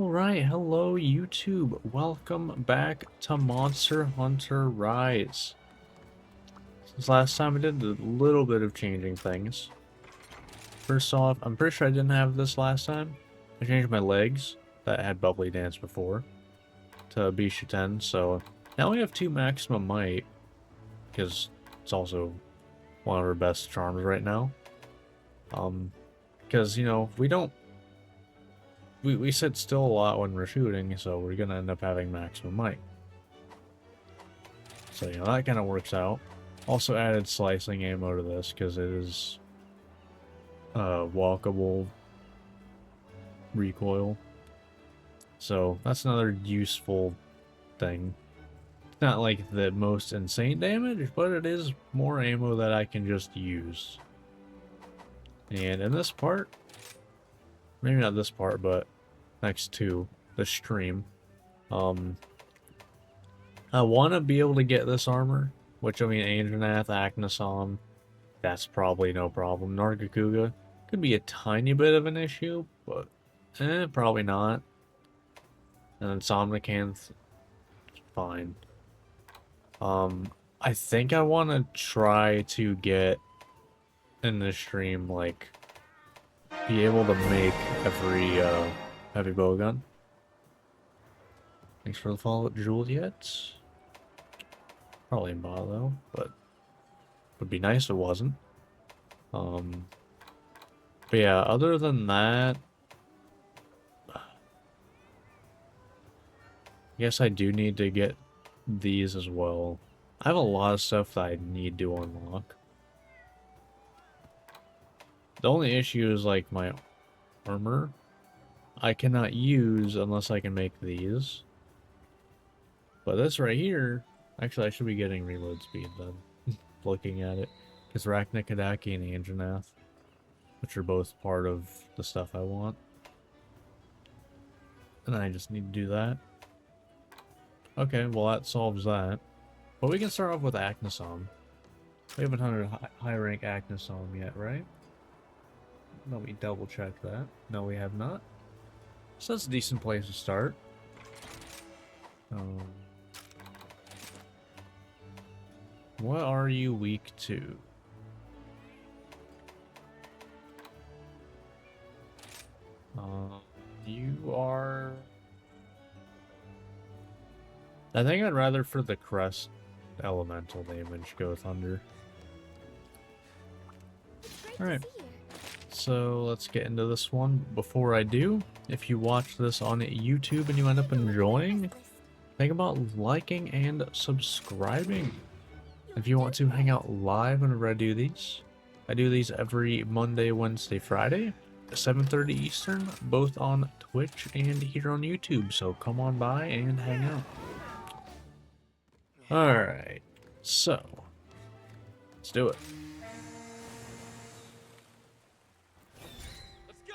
Alright, hello YouTube. Welcome back to Monster Hunter Rise. Since last time I did a little bit of changing things. First off, I'm pretty sure I didn't have this last time. I changed my legs that had Bubbly Dance before to Bisha 10, so now we have 2 maximum might, because it's also one of our best charms right now. Because, you know, we sit still a lot when we're shooting, so we're gonna end up having maximum might. So, you know, that kind of works out. Also added slicing ammo to this, because it is walkable recoil. So, that's another useful thing. It's not like the most insane damage, but it is more ammo that I can just use. And in this part, maybe not this part, but next to the stream, I want to be able to get this armor, which I mean, Anjanath, Aknasom, that's probably no problem. Nargacuga could be a tiny bit of an issue, but probably not. And then Somnicanth, fine. I think I want to try to get in this stream, like, be able to make every heavy bowgun. Thanks for the follow, Juliet. Probably in bot though, but would be nice if it wasn't. But yeah, other than that, I guess I do need to get these as well. I have a lot of stuff that I need to unlock. The only issue is like my armor. I cannot use unless I can make these. But this right here, actually I should be getting reload speed then, looking at it. Because Arachnikadaki and Anjanath, which are both part of the stuff I want. And I just need to do that. Okay, well that solves that. But we can start off with Aknasom. We haven't hunted high rank Aknasom yet, right? Let me double check that. No, we have not. So that's a decent place to start. What are you weak to? You are... I think I'd rather for the crest elemental damage go Thunder. Alright. So let's get into this one. Before I do, if you watch this on YouTube and you end up enjoying, think about liking and subscribing. If you want to hang out live whenever I do these every Monday, Wednesday, Friday, 7:30 Eastern, both on Twitch and here on YouTube. So come on by and hang out. Alright, so let's do it. Let's go.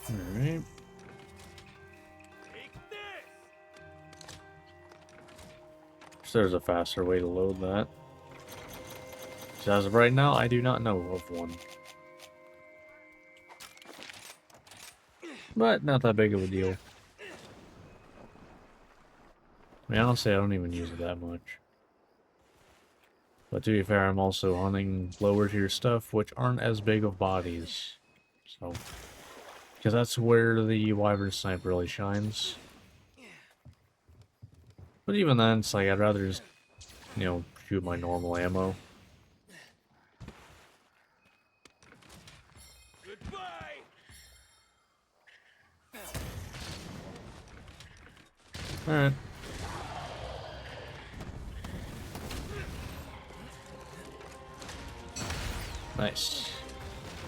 Alright. Take this. So there's a faster way to load that. So as of right now, I do not know of one. But not that big of a deal. I mean, honestly, I don't even use it that much. But to be fair, I'm also hunting lower tier stuff, which aren't as big of bodies. So, because that's where the Wyvern Snipe really shines. But even then, it's like, I'd rather just, you know, shoot my normal ammo. Goodbye. Alright. Nice.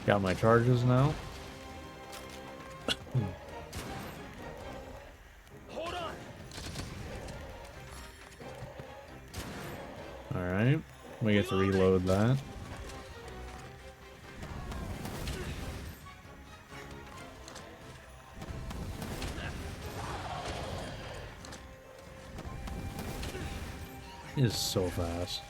Got my charges now. Hold on. Alright. We get to reload that. It is so fast.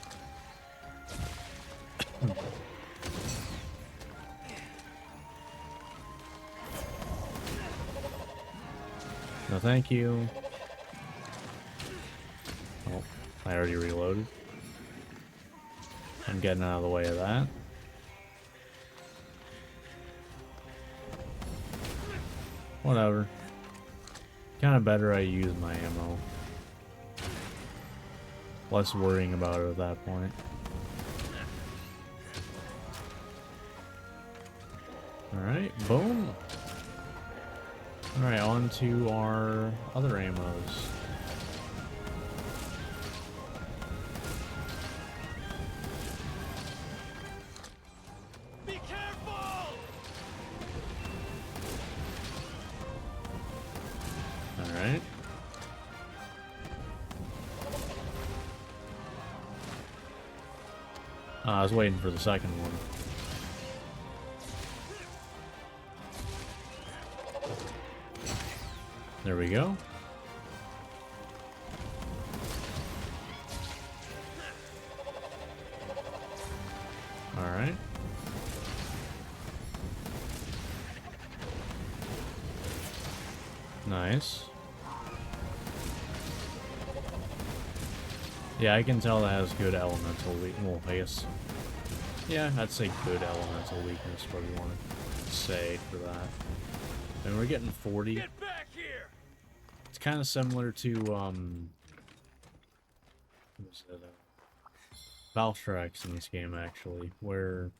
No, thank you. Oh, I already reloaded. I'm getting out of the way of that. Whatever. Kind of better I use my ammo. Less worrying about it at that point. Alright, boom. Alright, on to our other ammos. Be careful! Alright. I was waiting for the second one. There we go. Alright. Nice. Yeah, I can tell that has good elemental weakness. Well, I guess. Yeah, I'd say good elemental weakness, what do you want to say for that. And we're getting 40. Get back here! It's kind of similar to, what was it? Valstrax in this game, actually, where,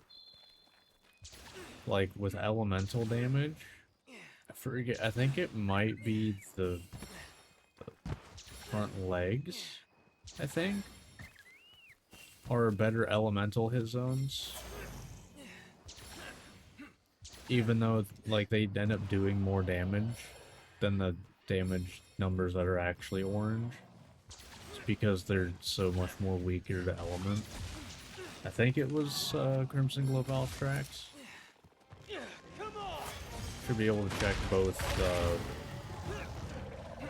like, with elemental damage, I forget, I think it might be the front legs, I think, or better elemental hit zones. Even though, like, they end up doing more damage than the damage numbers that are actually orange. It's because they're so much more weaker to element. I think it was Crimson Glow Valstrax. Come on! Should be able to check both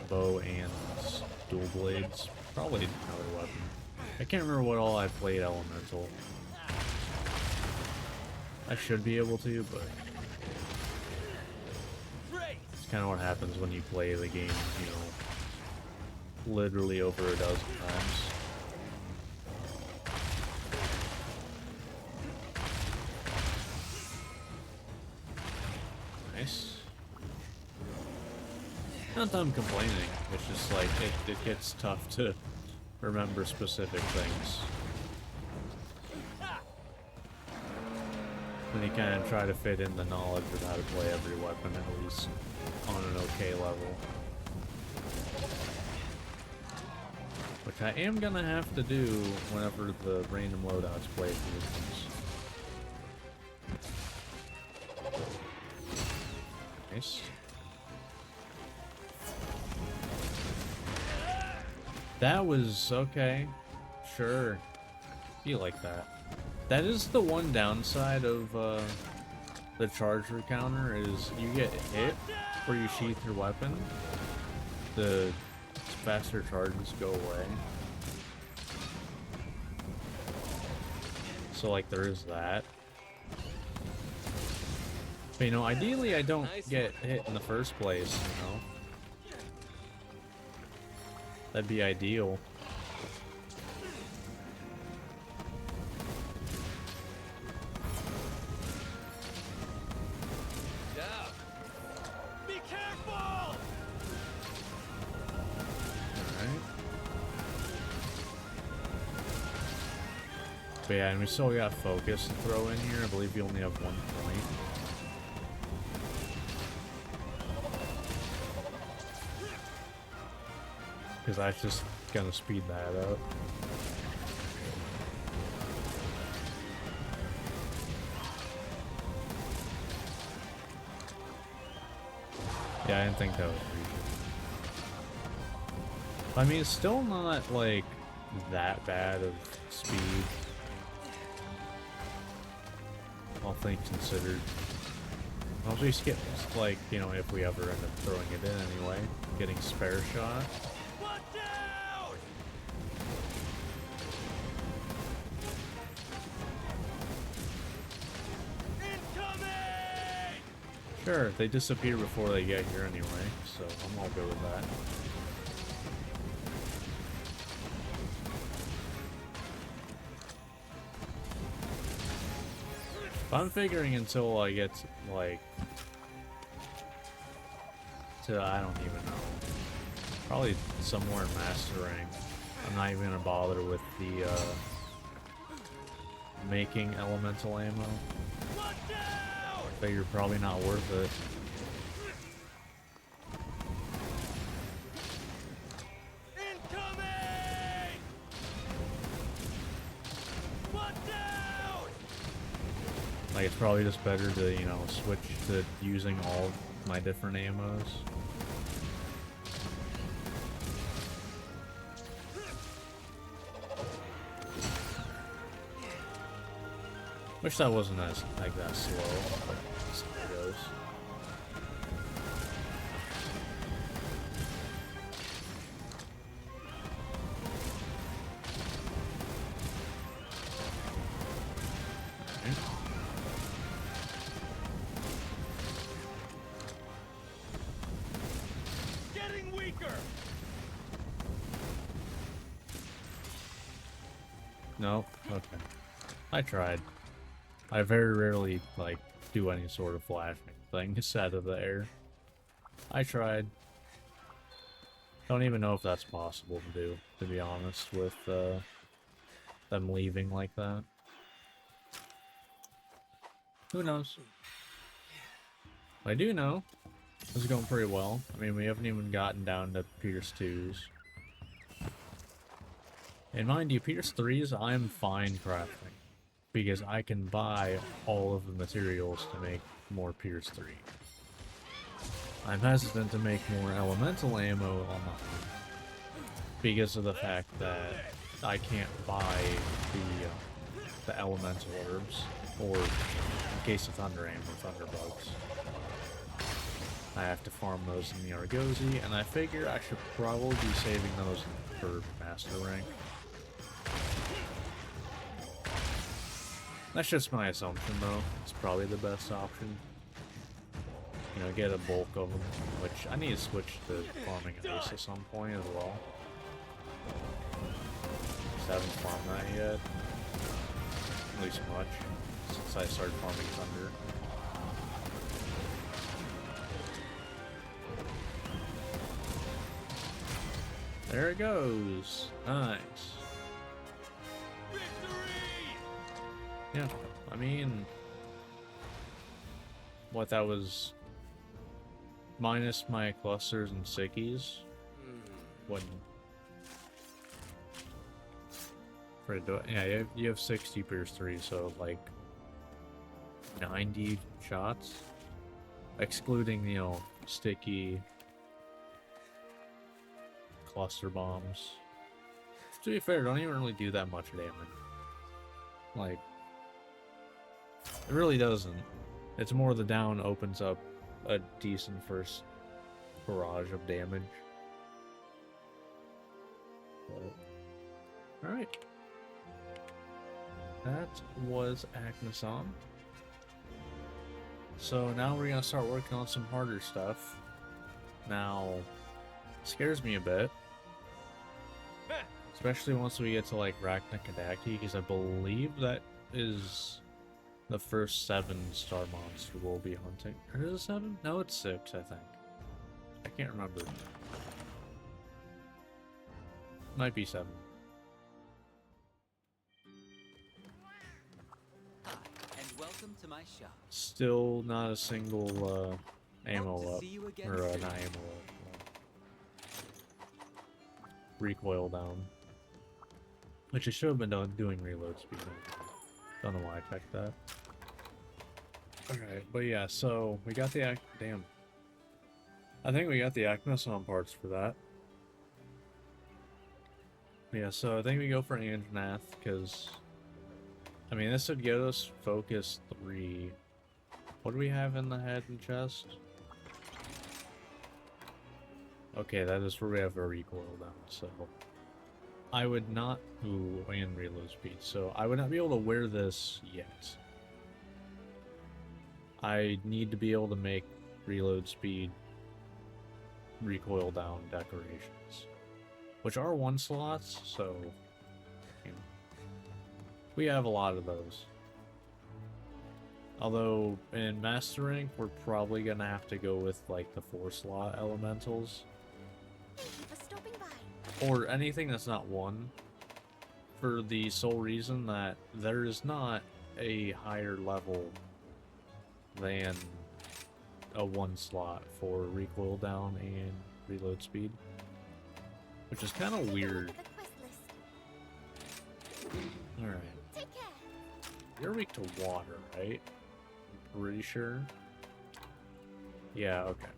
bow and dual blades. Probably another weapon. I can't remember what all I played elemental. I should be able to, but it's kind of what happens when you play the game, you know, literally over a dozen times. Nice. Not that I'm complaining, it's just like, it gets tough to remember specific things. When you kind of try to fit in the knowledge of how to play every weapon, at least on an okay level. Which I am gonna have to do whenever the random loadouts play through. Nice. That was okay. Sure. Be like that. That is the one downside of the charge recounter is you get hit or you sheath your weapon, the faster charges go away. So like there is that. But you know, ideally I don't get hit in the first place, you know. That'd be ideal. Be careful! Alright. But yeah, and we still got focus to throw in here. I believe you only have 1 point. Because that's just gonna speed that up. Yeah, I didn't think that was reaching. I mean, it's still not, like, that bad of speed. All things considered. I'll just get, like, you know, if we ever end up throwing it in anyway, getting spare shot. Watch out! Incoming! Sure, they disappear before they get here anyway, so I'm all good with that. But I'm figuring until I get to, like, I don't even know, probably somewhere in mastering, I'm not even gonna bother with the making elemental ammo. Watch out! Figure probably not worth it. Incoming! Watch out! Like, it's probably just better to, you know, switch to using all of my different ammos. Wish that wasn't as, like, that slow, but that's how it goes. Getting weaker! No? Okay. I tried. I very rarely, like, do any sort of flashing thing out of the air. I tried. Don't even know if that's possible to do, to be honest, with them leaving like that. Who knows? I do know this is going pretty well. I mean, we haven't even gotten down to Pierce 2s. And mind you, Pierce 3s, I'm fine crafting. Because I can buy all of the materials to make more Pierce 3. I'm hesitant to make more elemental ammo on because of the fact that I can't buy the elemental herbs, or in case of thunder ammo, thunder bugs. I have to farm those in the Argosy, and I figure I should probably be saving those for Master Rank. That's just my assumption, though. It's probably the best option. You know, get a bulk of them, which I need to switch to farming ice at some point as well. Just haven't farmed that yet. At least much, since I started farming thunder. There it goes. Nice. Yeah, I mean, what, that was minus my clusters and sickies? When for yeah, you have 60 Pierce 3, so like 90 shots, excluding, you know, sticky cluster bombs. To be fair, don't even really do that much damage. Like, it really doesn't. It's more the down opens up a decent first barrage of damage. Alright. That was Agneson. So now we're gonna start working on some harder stuff. Now, scares me a bit. Especially once we get to like Raknakadaki, because I believe that is the first 7-star monster we'll be hunting. Or is it 7? No, it's 6, I think. I can't remember. Might be 7. Hi, and welcome to my shop. Still not a single ammo Hope to up. see you again Or soon. not ammo up. Recoil down. Which I should have been doing reload speed. Don't know why I checked that. Alright, but yeah, so we got the damn. I think we got the Acmeson parts for that. Yeah, so I think we go for Anjanath, because I mean this would get us focus 3. What do we have in the head and chest? Okay, that is where we have a recoil down, so I would not and reload speed, so I would not be able to wear this yet. I need to be able to make reload speed, recoil down decorations, which are 1 slots, so you know, we have a lot of those. Although in Master Rank, we're probably gonna have to go with like the 4-slot elementals, Thank you for stopping by. or anything that's not 1, for the sole reason that there is not a higher level than a 1 slot for recoil down and reload speed, which is kind of Take a look weird. at the quest list. Alright, Take care. you're weak to water, right? I'm pretty sure. Yeah, okay.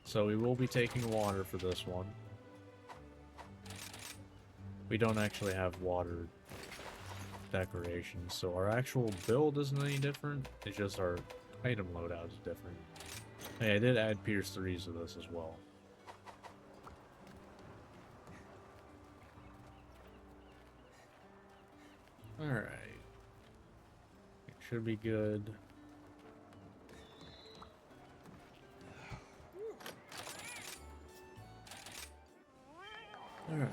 So we will be taking water for this one. We don't actually have water decorations, so our actual build isn't any different. It's just our item loadout is different. Hey, I did add Pierce 3s to this as well. Alright. It should be good. Alright.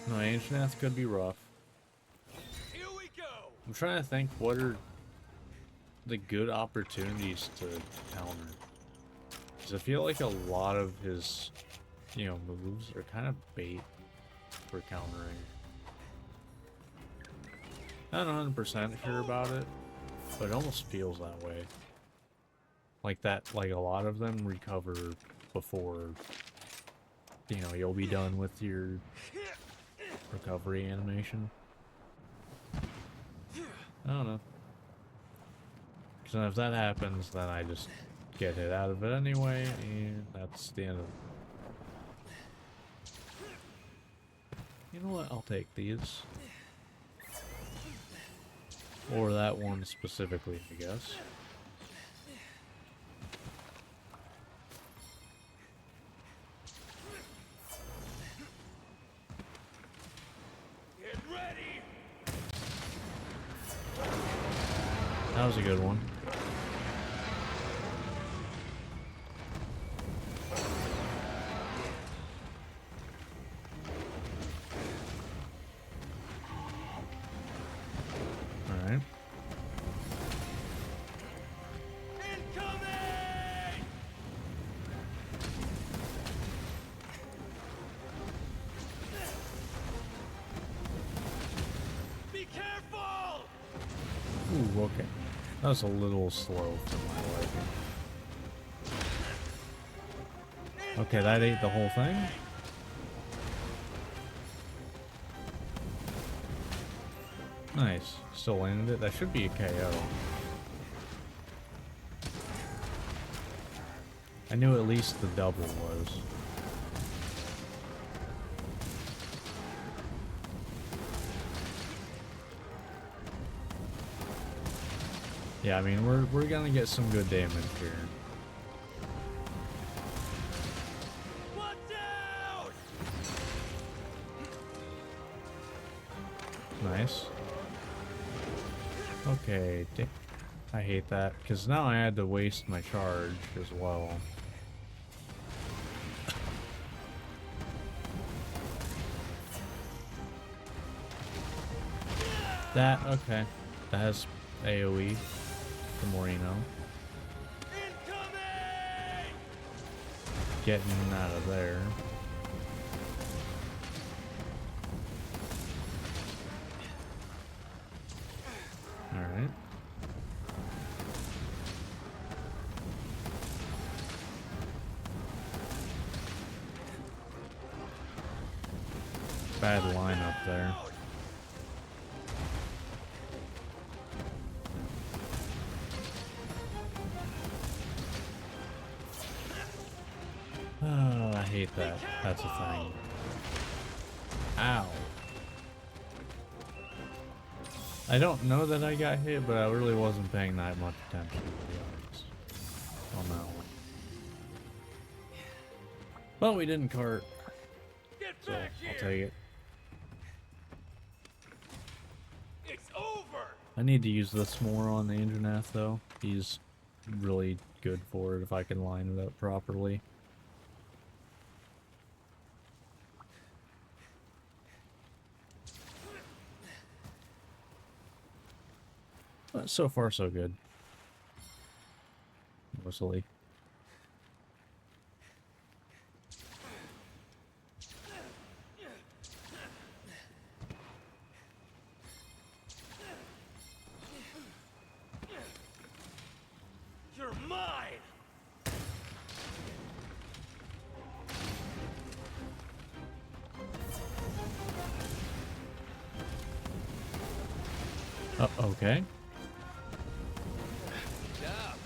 No, Ancient Earth could be rough. Here we go. I'm trying to think what are the good opportunities to counter. Because I feel like a lot of his, moves are kind of bait for countering. Not 100% sure about it, but it almost feels that way. Like that, like a lot of them recover before, you'll be done with your recovery animation. I don't know. Because if that happens, then I just get hit out of it anyway, and that's the end of it. You know what? I'll take these. Or that one specifically, I guess. Get ready. That was a good one. Alright. Incoming! Be careful! Ooh, okay. That was a little slow for my liking. Okay, that ate the whole thing? Nice. Still landed it. That should be a KO. I knew at least the double was. Yeah, I mean, we're gonna get some good damage here. Watch out! Nice. Okay, I hate that, because now I had to waste my charge as well. Okay. That has AoE, the more you know. Incoming! Getting out of there. Alright. Bad lineup there. Oh, I hate that. That's a thing. Ow. I don't know that I got hit, but I really wasn't paying that much attention, to be honest. On that one. But we didn't cart, Get so back I'll here! take it. It's over! I need to use this more on the Anjanath though. He's really good for it if I can line it up properly. But so far so good. Mostly. You're mine! Okay. Good job.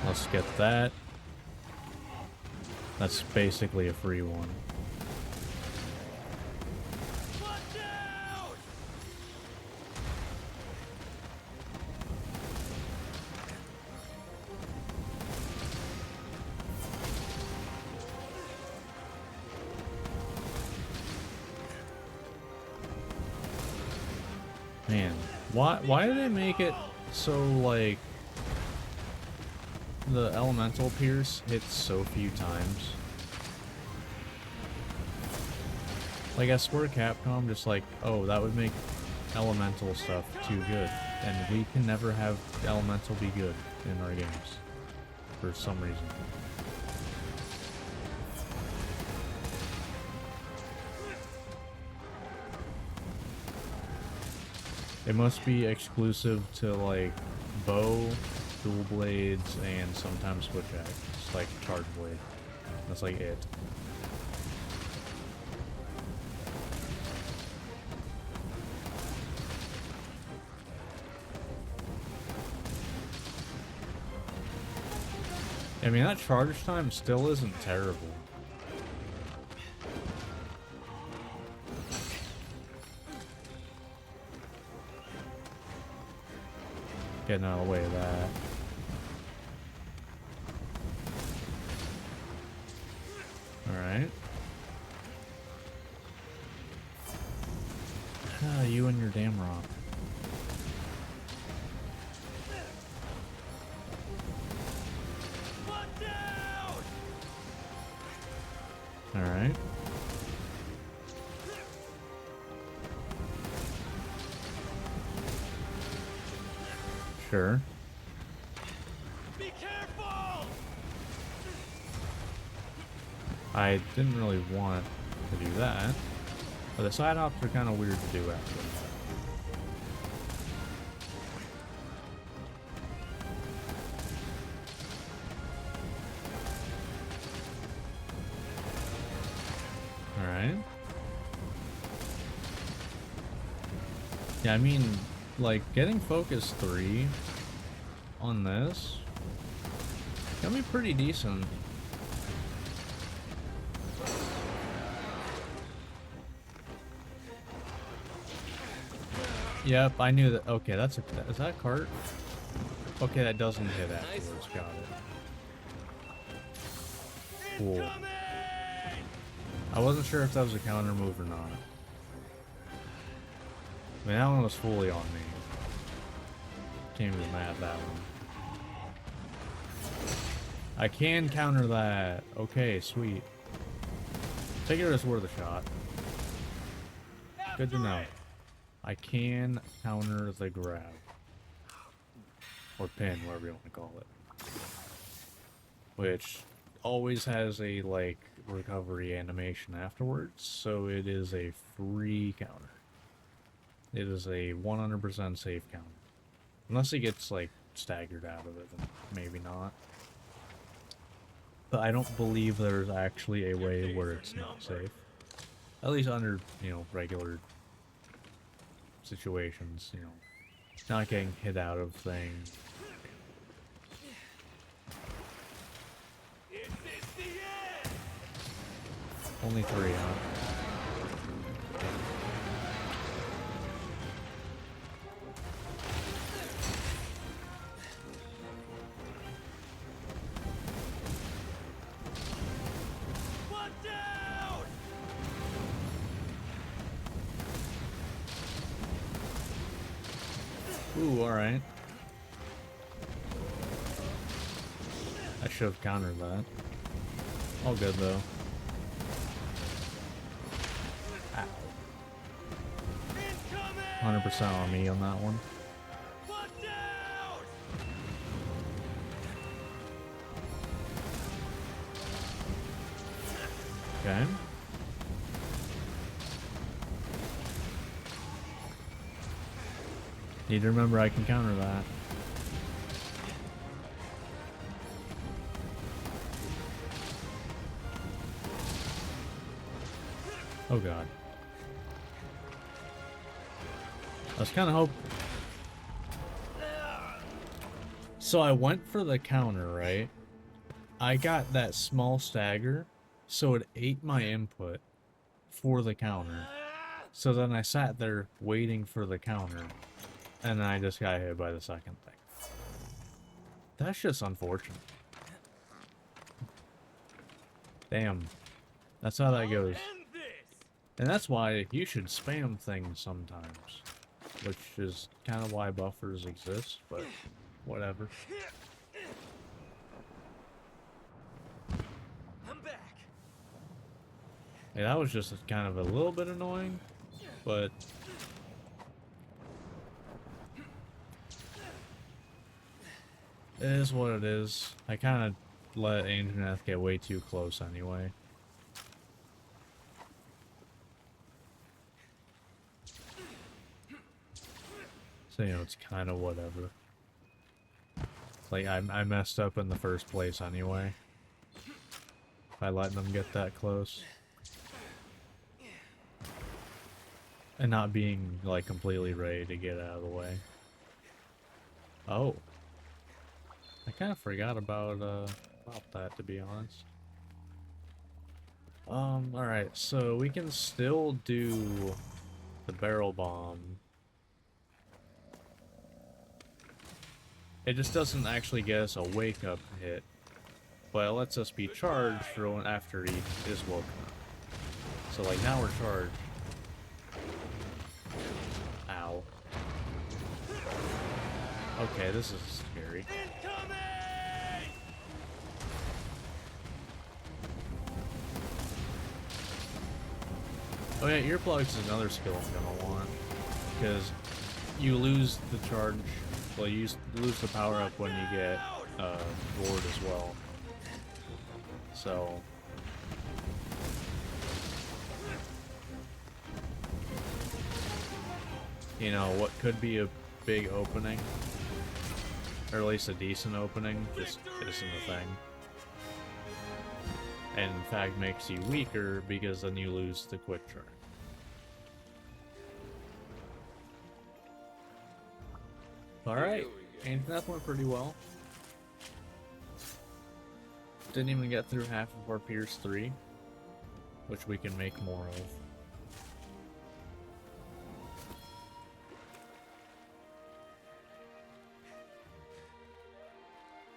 Let's get that. That's basically a free one. Watch out! Man, why do they make it so, like, the elemental pierce hits so few times? Like, I swear Capcom just like, oh, that would make elemental stuff too good. And we can never have elemental be good in our games. For some reason. It must be exclusive to, like, bow, dual blades, and sometimes switch axe, like charge blade. That's like it. I mean, that charge time still isn't terrible. Getting out of the way of that. Alright. Ah, you and your damn rock. Watch out! Alright. Sure. Be careful! I didn't really want to do that. But the side hops are kind of weird to do after. Alright. Yeah, I mean, like, getting focus 3 on this can be pretty decent. Yep, I knew that. Okay, that's a. Is that a cart? Okay, that doesn't hit afterwards. Got it. Cool. Incoming! I wasn't sure if that was a counter move or not. I mean, that one was fully on me. Can't even mad at that one. I can counter that. Okay, sweet. Take it as worth a shot. Good to know. I can counter the grab. Or pin, whatever you want to call it. Which always has a, like, recovery animation afterwards, so it is a free counter. It is a 100% safe counter. Unless he gets, like, staggered out of it, then maybe not. But I don't believe there's actually a way where it's not safe. At least under, you know, regular situations, you know. Not getting hit out of things. This is the end! Only 3, huh? Watch out! Ooh, alright. I should have countered that. All good though. Ow. Incoming! 100% on me on that one. Watch out! Okay. Need to remember I can counter that. Oh god. I was kind of hoping. So I went for the counter, right? I got that small stagger, so it ate my input for the counter. So then I sat there waiting for the counter, and then I just got hit by the second thing. That's just unfortunate. Damn. That's how that goes. End this! And that's why you should spam things sometimes. Which is kind of why buffers exist, but whatever. I'm back. Hey, that was just kind of a little bit annoying, but it is what it is. I kind of let Anjaneth get way too close anyway. So, you know, it's kind of whatever. Like, I messed up in the first place anyway. By letting them get that close. And not being, like, completely ready to get out of the way. Oh. I kind of forgot about that, to be honest. Alright, so we can still do the barrel bomb. It just doesn't actually get us a wake-up hit, but it lets us be charged for when after he is woken up. So, like, now we're charged. Ow. Okay, this is scary. Incoming! Oh yeah, earplugs is another skill I'm gonna want, because you lose the charge, well, you lose the power up when you get bored as well. So you know what could be a big opening, or at least a decent opening, just isn't a thing. And in fact makes you weaker because then you lose the quick charge. Alright, and that went pretty well. Didn't even get through half of our Pierce 3, which we can make more of.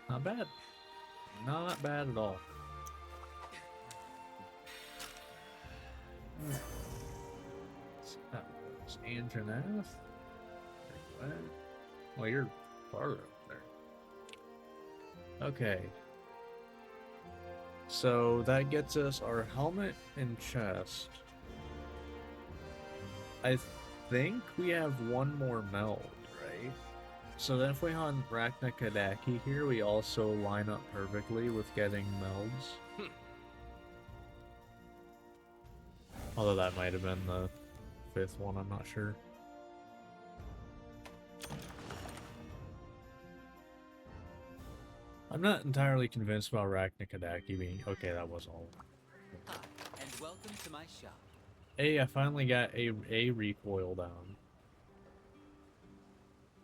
Not bad. Not bad at all. It's Anjaneth. Well, you're farther up there. Okay. So that gets us our helmet and chest. I think we have one more meld, right? So then if we hunt Rachna Kadaki here, we also line up perfectly with getting melds. Although that might have been the 5th one, I'm not sure. I'm not entirely convinced about Rachna Kadaki being... Okay, that was all. Hi, and welcome to my shop. Hey, I finally got a recoil down.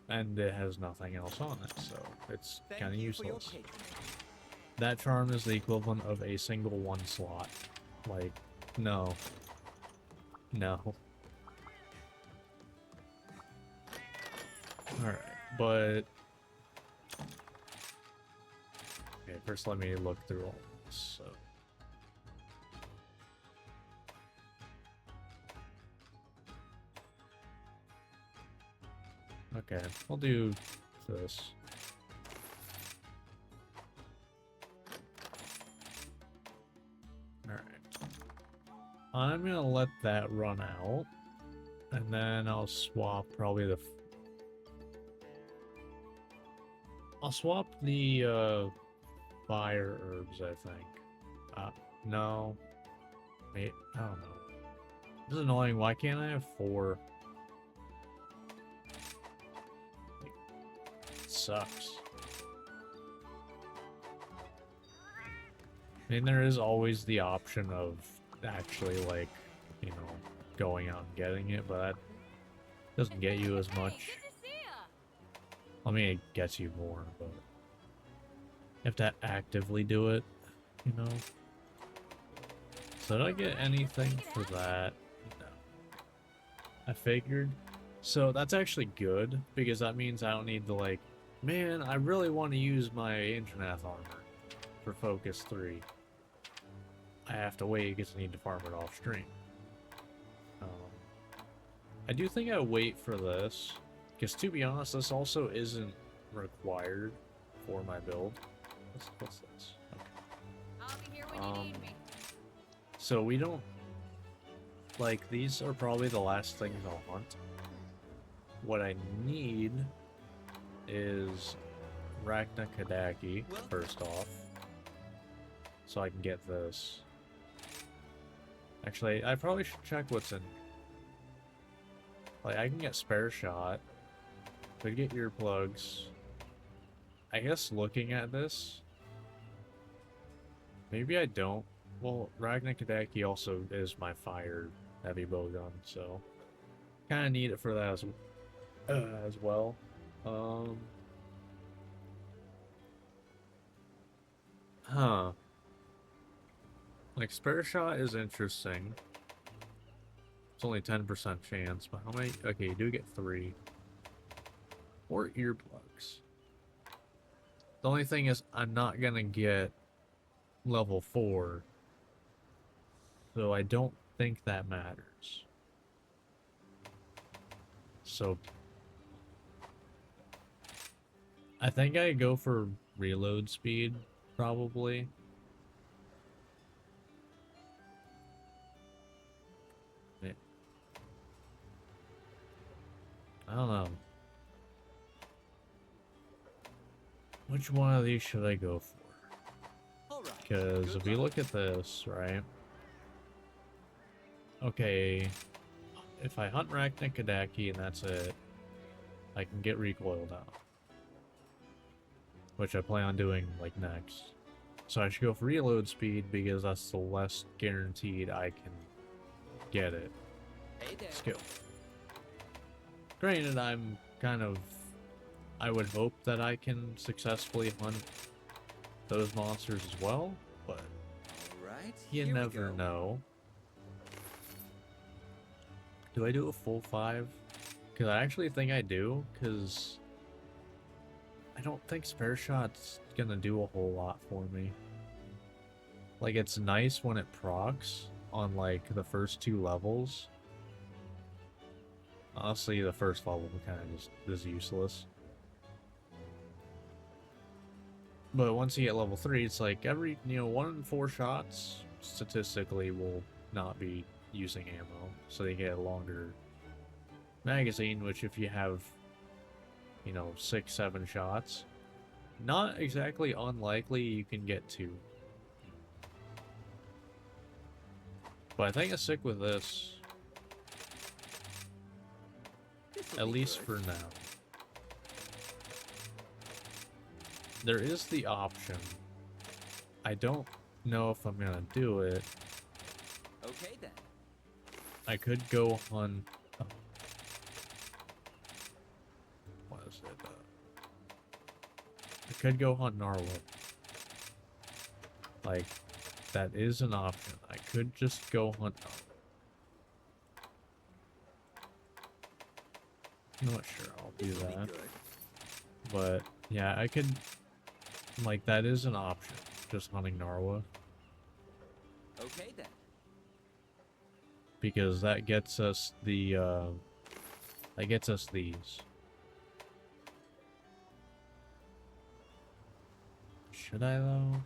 And it has nothing else on it, so it's kind of useless. That charm is the equivalent of a single 1 slot. Like, no. No. Alright, but... Okay, first let me look through all this, so... Okay, we'll do this. Alright. I'm gonna let that run out. And then I'll swap probably the... I'll swap the, fire herbs, I think. No. Wait, I don't know. This is annoying. Why can't I have 4? It sucks. I mean, there is always the option of actually, like, you know, going out and getting it, but that doesn't get you as much. Good to see ya. I mean, it gets you more, but you have to actively do it, you know? So did I get anything for that? No. I figured. So that's actually good, because that means I don't need to, like, man, I really want to use my Indranath armor for Focus 3. I have to wait because I need to farm it off stream. I do think I wait for this, because to be honest, this also isn't required for my build. What's this? Okay. I'll be here when you need me. So we don't... Like, these are probably the last things I'll hunt. What I need is Rachna Kadaki, first off. So I can get this. Actually, I probably should check what's in... Like, I can get Spare Shot. Could get earplugs. I guess looking at this... Maybe I don't. Well, Ragnar Kadaki also is my fire heavy bowgun, so... Kinda need it for that as well. Huh. Like, Spare Shot is interesting. It's only 10% chance, but how many? Okay, you do get 3. Or earplugs. The only thing is, I'm not gonna get level 4. So I don't think that matters. So... I think I go for reload speed, probably. I don't know. Which one of these should I go for? Because if we look at this, right? Okay, if I hunt Rachna Kadaki and that's it, I can get recoiled out. Which I plan on doing, like, next. So I should go for reload speed because that's the less guaranteed I can get it. Hey there. Skill. Granted, I'm kind of... I would hope that I can successfully hunt those monsters as well, but Alright, you here we never go. know. Do I do a full 5? Because I actually think I do, because I don't think Spare Shot's gonna do a whole lot for me. Like, it's nice when it procs on, like, the first 2 levels. Honestly, the first level kind of just is useless. But once you get level 3, it's like every, 1 in 4 shots, statistically, will not be using ammo. So they get a longer magazine, which if you have, 6, 7 shots, not exactly unlikely you can get 2. But I think I stick with this. At least for now. There is the option. I don't know if I'm gonna do it. Okay then. I could go on... Oh. What is it? I could go hunt Narwhal. Like, that is an option. I could just go hunt Narwhal. You know what? Sure, I'll do This'll be that. good. But, yeah, I could... Like, that is an option. Just hunting Narwhal. Okay then. Because that gets us the, that gets us these. Should I though?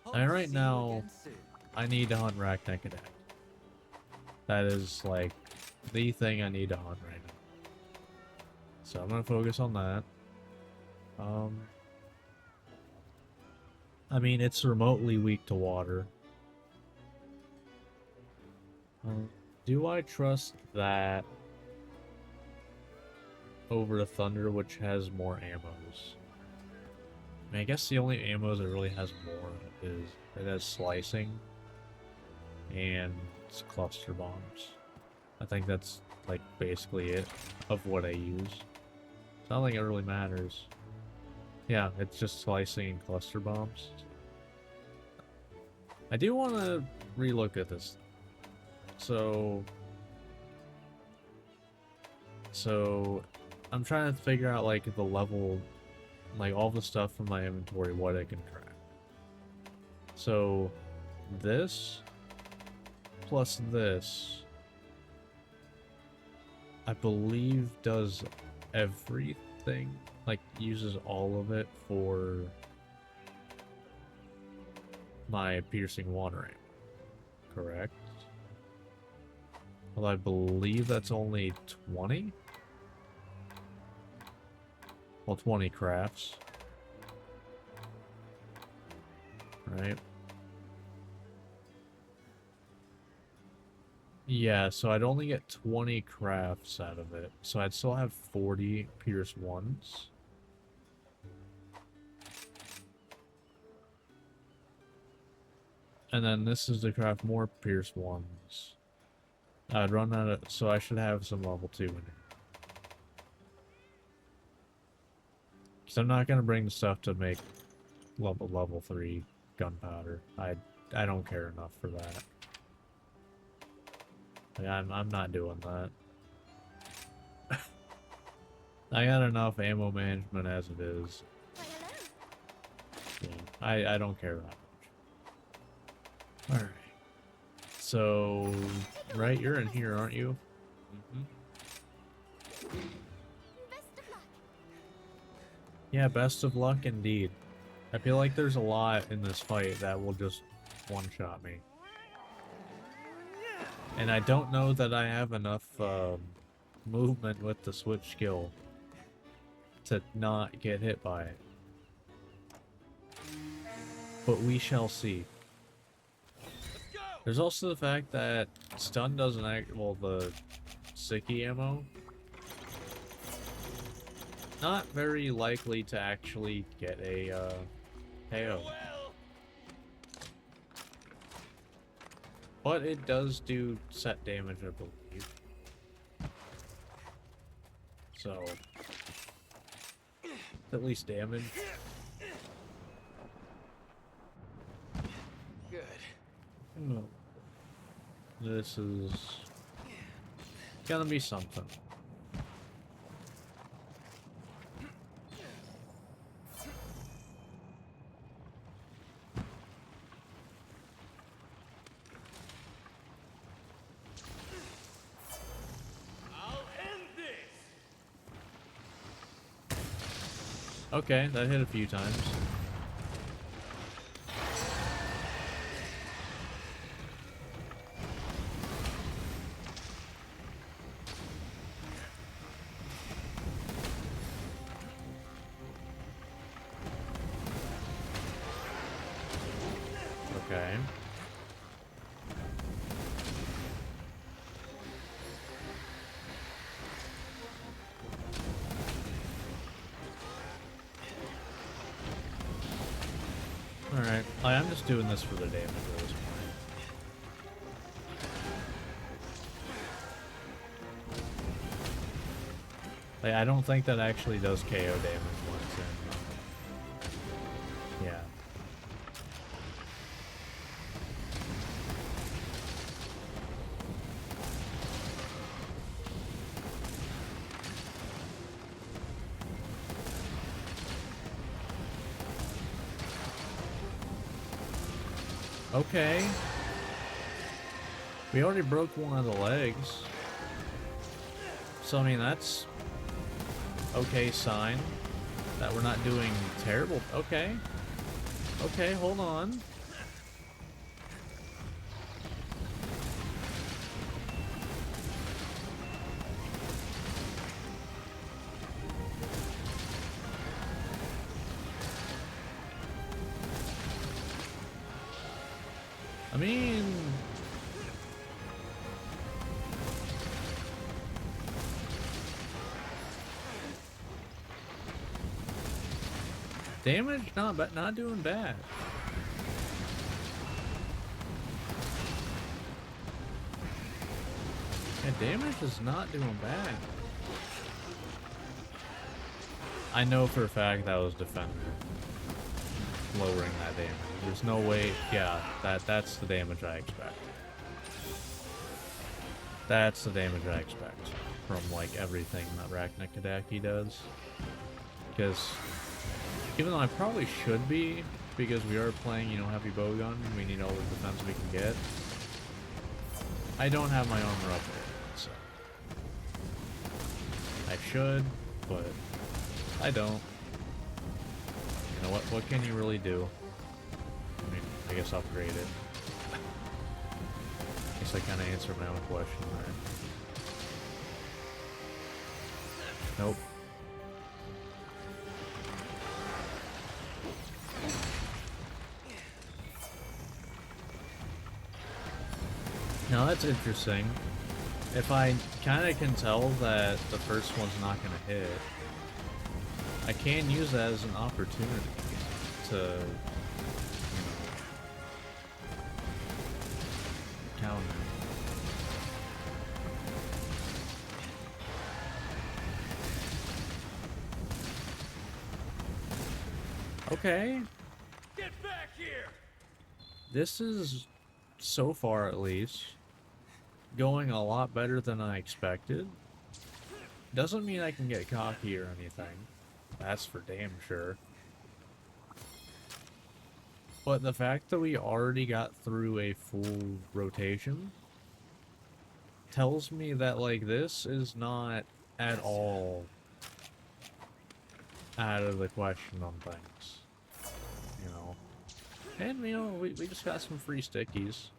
Hope And to right see you now, again soon. I need to hunt Raknekadek. That is like the thing I need to hunt right now. So I'm gonna focus on that. I mean, it's remotely weak to water. Do I trust that over the Thunder, which has more ammos? I mean, I guess the only ammos it really has more is it has slicing and cluster bombs. I think that's like basically it of what I use. It's not like it really matters. Yeah, it's just slicing and cluster bombs. I do want to relook at this. So I'm trying to figure out like the level, like all the stuff from my inventory, what I can track. So this plus this, I believe, does everything, like uses all of it for my piercing water aim, correct? Well, I believe that's only 20? Well, 20 crafts. Right? Yeah, so I'd only get 20 crafts out of it. So I'd still have 40 pierce 1s. And then this is to craft more pierce 1s. I'd run out of, so I should have some level 2 in here. Because I'm not going to bring the stuff to make level 3 gunpowder. I don't care enough for that. Like, I'm not doing that. I got enough ammo management as it is. Yeah, I don't care that much. Alright. So, right, you're in here, aren't you? Mm-hmm. Yeah, best of luck indeed. I feel like there's a lot in this fight that will just one-shot me. And I don't know that I have enough movement with the switch skill to not get hit by it. But we shall see. There's also the fact that stun doesn't act, well, the sicky ammo, not very likely to actually get a KO. But it does do set damage, I believe. So, at least damage. Good. Oh. This is gonna be something. Okay, that hit a few times. Okay. Alright, I'm just doing this for the damage at this point. Like, I don't think that actually does KO damage once in. Yeah. Okay. We already broke one of the legs. So, I mean, that's okay sign that we're not doing terrible. Okay. Okay, hold on. I mean, damage not doing bad. Yeah, damage is not doing bad. I know for a fact that was Defender lowering that damage. There's no way. Yeah, that's the damage I expect. That's the damage I expect from like everything that Raknikadaki does. Because even though I probably should be, because we are playing, you know, heavy bowgun, we need all the defense we can get. I don't have my armor up there, so I should, but I don't. You know what can you really do? I mean, I guess upgrade it. I guess I kind of answered my own question there. Nope. Now that's interesting. If I kind of can tell that the first one's not going to hit, I can use that as an opportunity to, you know, counter. Okay. Get back here! This is, so far at least, going a lot better than I expected. Doesn't mean I can get cocky or anything. That's for damn sure. But the fact that we already got through a full rotation tells me that, like, this is not at all out of the question on things. You know? And, you know, we just got some free stickies.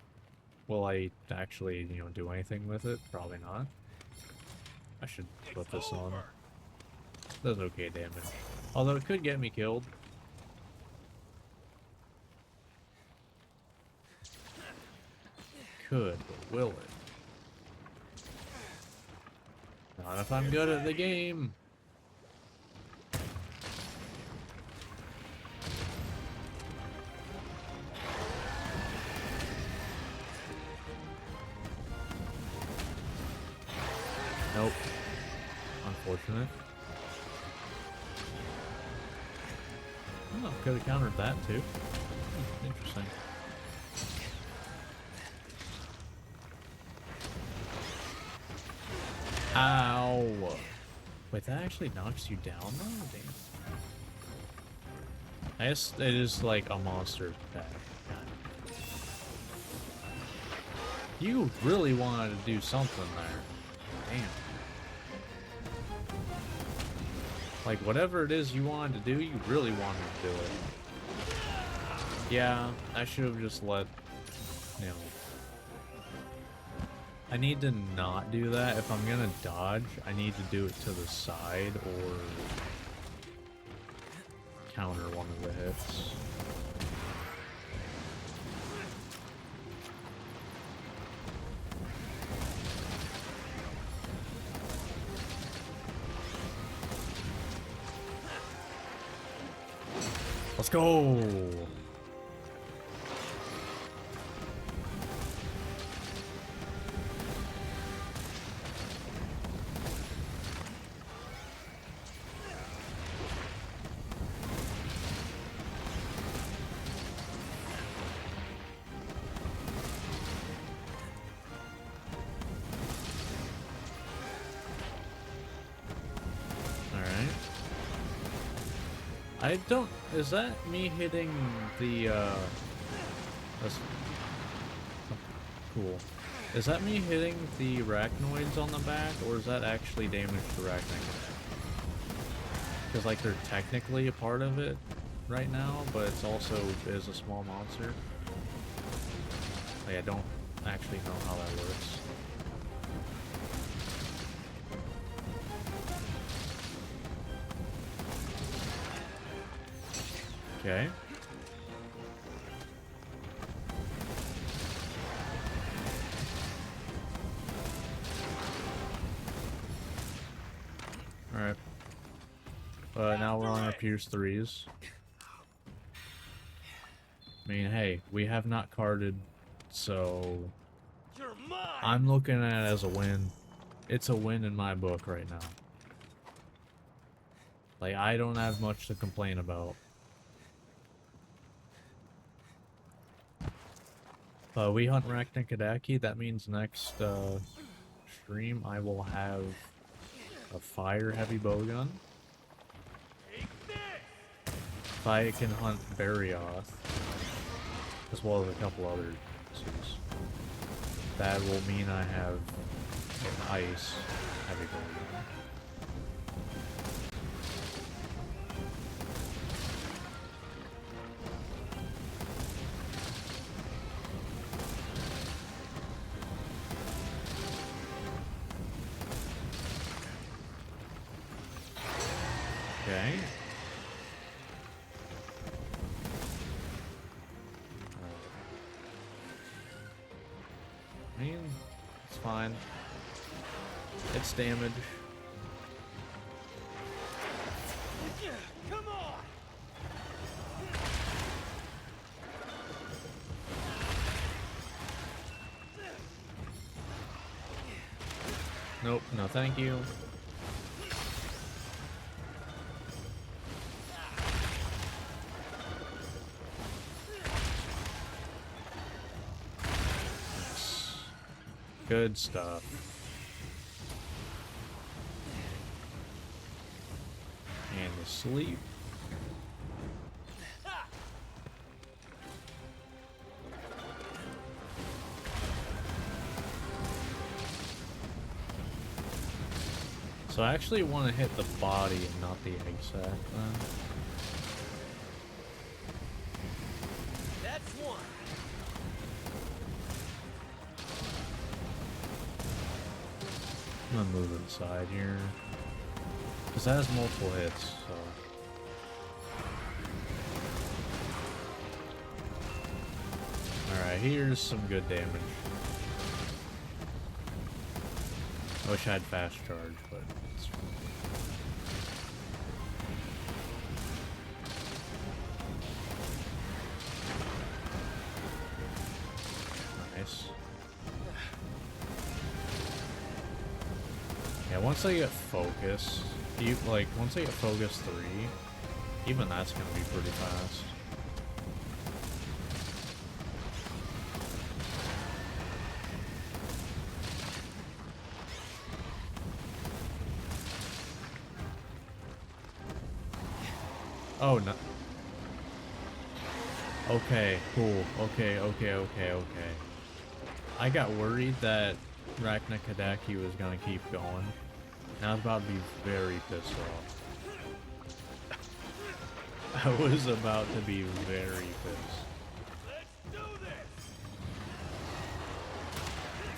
Will I actually, you know, do anything with it? Probably not. I should put this on. Does okay damage. Although it could get me killed. Could, but will it? Not if I'm good at the game. Nope. Unfortunate. Oh, could have countered that too. Interesting. Ow! Wait, that actually knocks you down though? Damn. I guess it is like a monster attack. Kind of. You really wanted to do something there. Damn. Like, whatever it is you wanted to do, you really wanted to do it. Yeah, I should have just let, you know... I need to not do that. If I'm gonna dodge, I need to do it to the side or counter one of the hits. Let's go! I don't... Is that me hitting the, that's cool. Is that me hitting the arachnoids on the back, or is that actually damage to arachnoids? Because, like, they're technically a part of it. right now, but it's also is a small monster. Like, I don't actually know how that works. Okay. Alright. But now we're on our Pierce 3s. I mean, hey, we have not carded, so You're mine. I'm looking at it as a win. It's a win in my book right now. Like, I don't have much to complain about. We hunt Raknikadaki. That means next stream I will have a fire heavy bowgun. Take this. If I can hunt Barioth, as well as a couple other suits, that will mean I have an ice heavy bowgun. Okay. I mean, it's fine. It's damage. Come on. Nope, no thank you. Good stuff. And the sleep. So I actually want to hit the body and not the egg sac then. That's one. I'm gonna move inside here. Because that has multiple hits, so. Alright, here's some good damage. I wish I had fast charge, but it's fine. Nice. Yeah, once I get focus, once I get focus 3, even that's gonna be pretty fast. Oh, no. Okay, cool. Okay. I got worried that Raknikadaki was gonna keep going. And I was about to be very pissed off. I was about to be very pissed. Let's do this.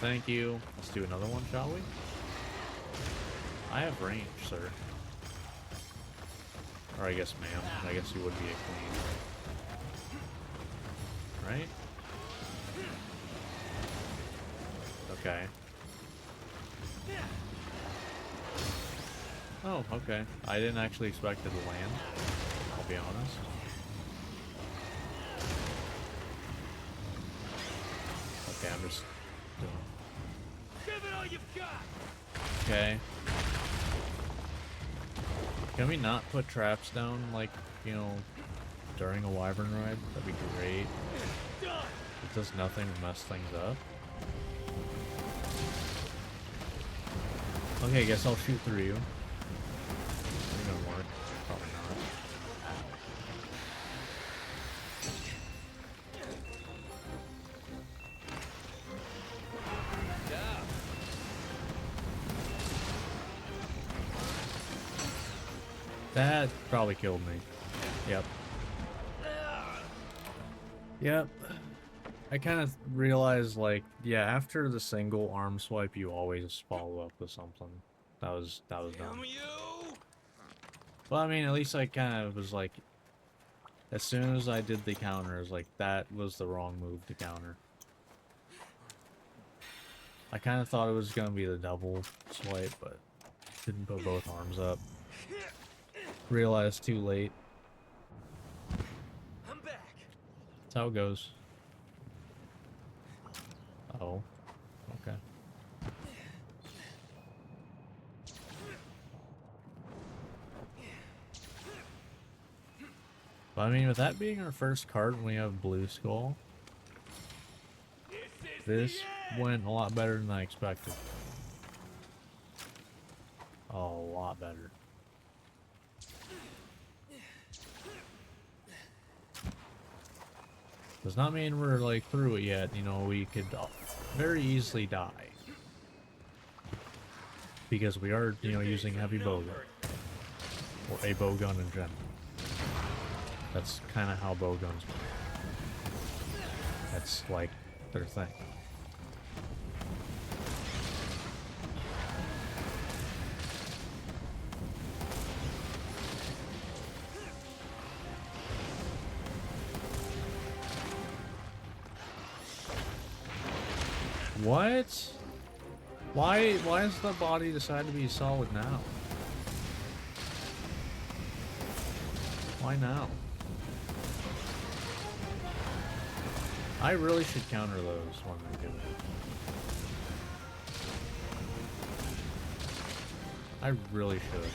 Thank you. Let's do another one, shall we? I have range, sir. Or I guess ma'am. I guess you would be a queen. Right? Okay. Oh, okay. I didn't actually expect it to land, I'll be honest. Okay, I'm just doing... Give it all you've got. Okay. Can we not put traps down, like, you know, during a wyvern ride? That'd be great. Done. It does nothing to mess things up. Okay, I guess I'll shoot through you. Is it gonna work? Probably not. That probably killed me. Yep. Yep. I kind of realized, like, yeah, after the single arm swipe, you always follow up with something. That was dumb. Damn you! Well, I mean, at least I kind of was like, as soon as I did the counters, like, that was the wrong move to counter. I kind of thought it was going to be the double swipe, but didn't put both arms up. Realized too late. I'm back. That's how it goes. Oh, okay. But I mean, with that being our first card when we have Blue Skull, This is this the end. went a lot better than I expected. A lot better. Does not mean we're like through it yet. You know, we could very easily die. Because we are, you know, using heavy bowgun. Or a bowgun in general. That's kind of how bowguns work. That's like their thing. What? Why does the body decide to be solid now? Why now? I really should counter those when they do it. I really should.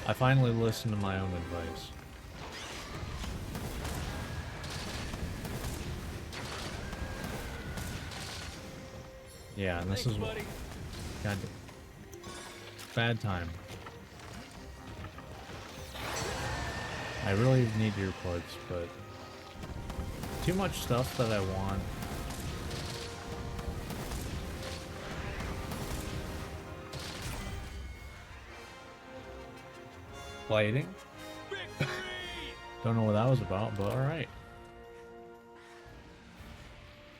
I finally listened to my own advice. Yeah, and this Thanks, is what... buddy. God, bad time. I really need earplugs, but too much stuff that I want. Lighting? Victory! Don't know what that was about, but alright.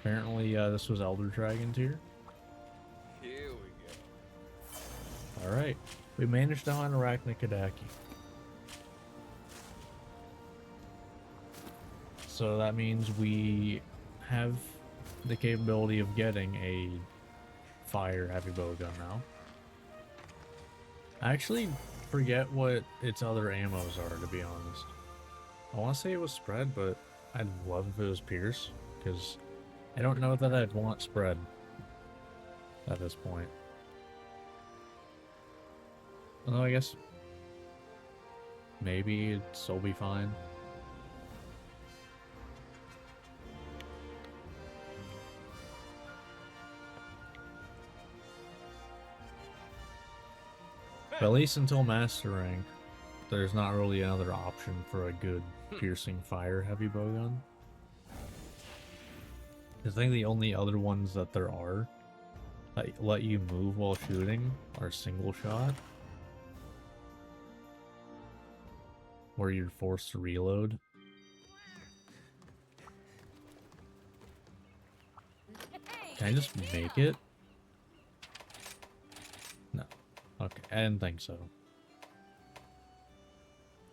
Apparently, this was Elder Dragon tier. Here we go. Alright. We managed to hunt Arachnikadaki. So that means we have the capability of getting a fire heavy bowgun now. I actually forget what its other ammos are, to be honest. I want to say it was spread, but I'd love if it was pierce, because I don't know that I'd want spread at this point. Although I guess maybe it'd still be fine. But at least until Master Rank, there's not really another option for a good piercing fire heavy bowgun. I think the only other ones that there are that let you move while shooting are single shot, where you're forced to reload. Can I just make it? No. Okay, I didn't think so.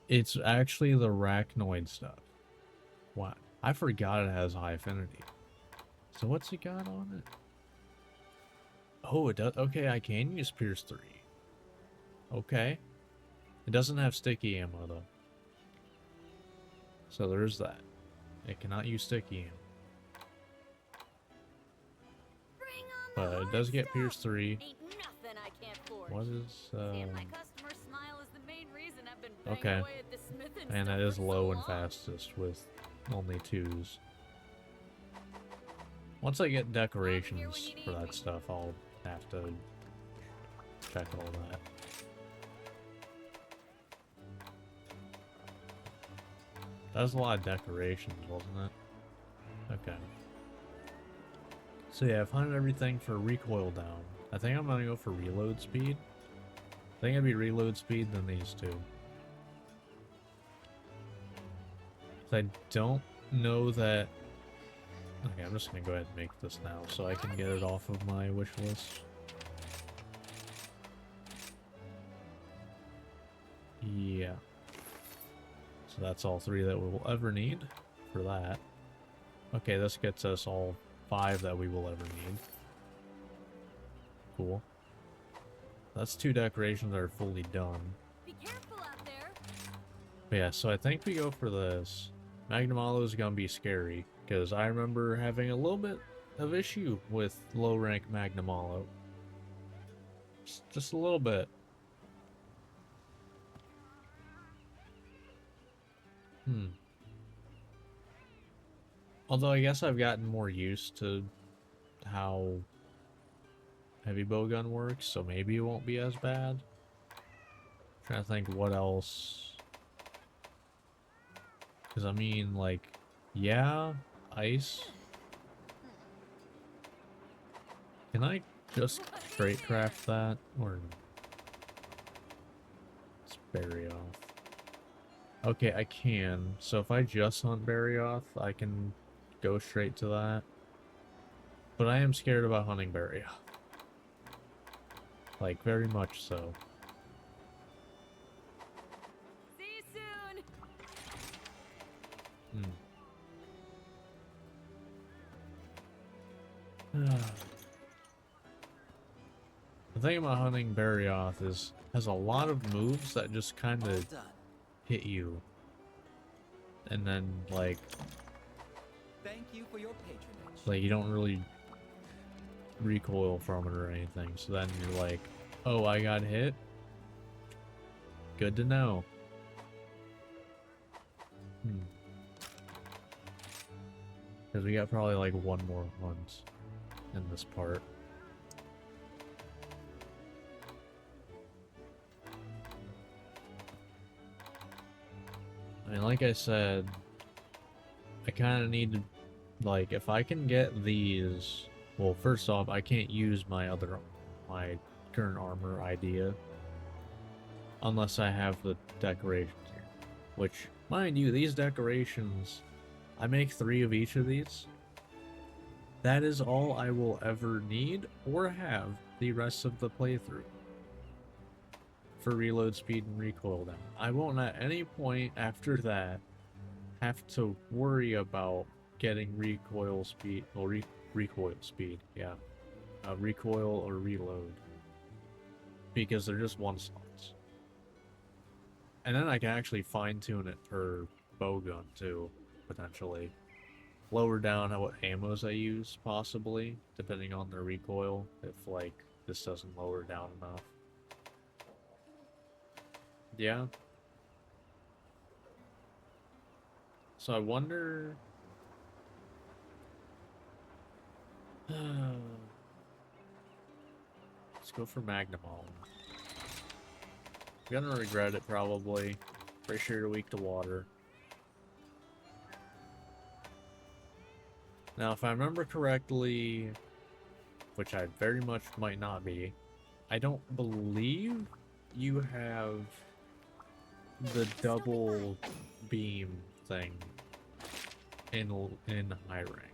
It's actually the arachnoid stuff. What? I forgot it has high affinity. So what's it got on it? Oh, it does. Okay, I can use Pierce 3. Okay. It doesn't have sticky ammo, though. So there's that. It cannot use sticky ammo. Bring on But the it does hard get stuff. Pierce 3. Ain't nothing I can't forge. What is, Seeing my customer smile is the main reason I've been banging okay. away at the smith and And that stuff is for low so and long. fastest with only 2s. Once I get decorations for that stuff, I'll have to check all that. That was a lot of decorations, wasn't it? Okay. So yeah, I've hunted everything for recoil down. I think I'm gonna go for reload speed. I think it'd be reload speed than these two. I don't know that... Okay, I'm just gonna go ahead and make this now so I can get it off of my wish list. Yeah. So that's all 3 that we will ever need for that. Okay, this gets us all 5 that we will ever need. Cool. That's 2 decorations that are fully done. Be careful out there. But yeah, so I think we go for this. Magnum Aloe is gonna be scary, because I remember having a little bit of issue with low rank Magnum Aloe. Just a little bit. Although I guess I've gotten more used to how heavy bowgun works, so maybe it won't be as bad. Trying to think what else. Because I mean, like, yeah, ice. Can I just straight craft that? Or let's berry off. Okay, I can. So if I just hunt berry off, I can go straight to that. But I am scared about hunting berry off. Like, very much so. See you soon. The thing about hunting Barioth is has a lot of moves that just kind All of done. hit you, and then like Thank you for your patronage. you don't really recoil from it or anything. So then you're like, oh, I got hit. Good to know. Because we got probably like one more hunt in this part. I mean, like I said, I kind of need to, like, if I can get these, well, first off, I can't use my current armor idea unless I have the decorations here. Which, mind you, these decorations, I make 3 of each of these. That is all I will ever need or have the rest of the playthrough for reload speed and recoil down. I won't at any point after that have to worry about getting recoil speed, or recoil speed, yeah. Recoil or reload. Because they're just one slots. And then I can actually fine tune it for bowgun too, potentially. Lower down what ammos I use, possibly, depending on the recoil, if like this doesn't lower down enough. Yeah. So I wonder... Let's go for Magnum Aloe. Gonna regret it, probably. Pretty sure you're weak to water. Now, if I remember correctly, which I very much might not be, I don't believe you have the double beam thing in high rank.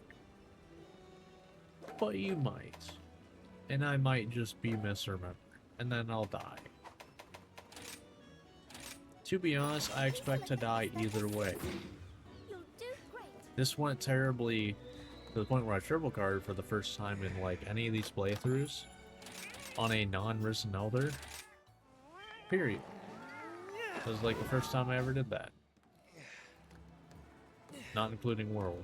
But you might. And I might just be misremembering. And then I'll die. To be honest, I expect to die either way. You'll do great. This went terribly to the point where I triple carded for the first time in like any of these playthroughs on a non-risen elder. Period. It was like the first time I ever did that. Not including World.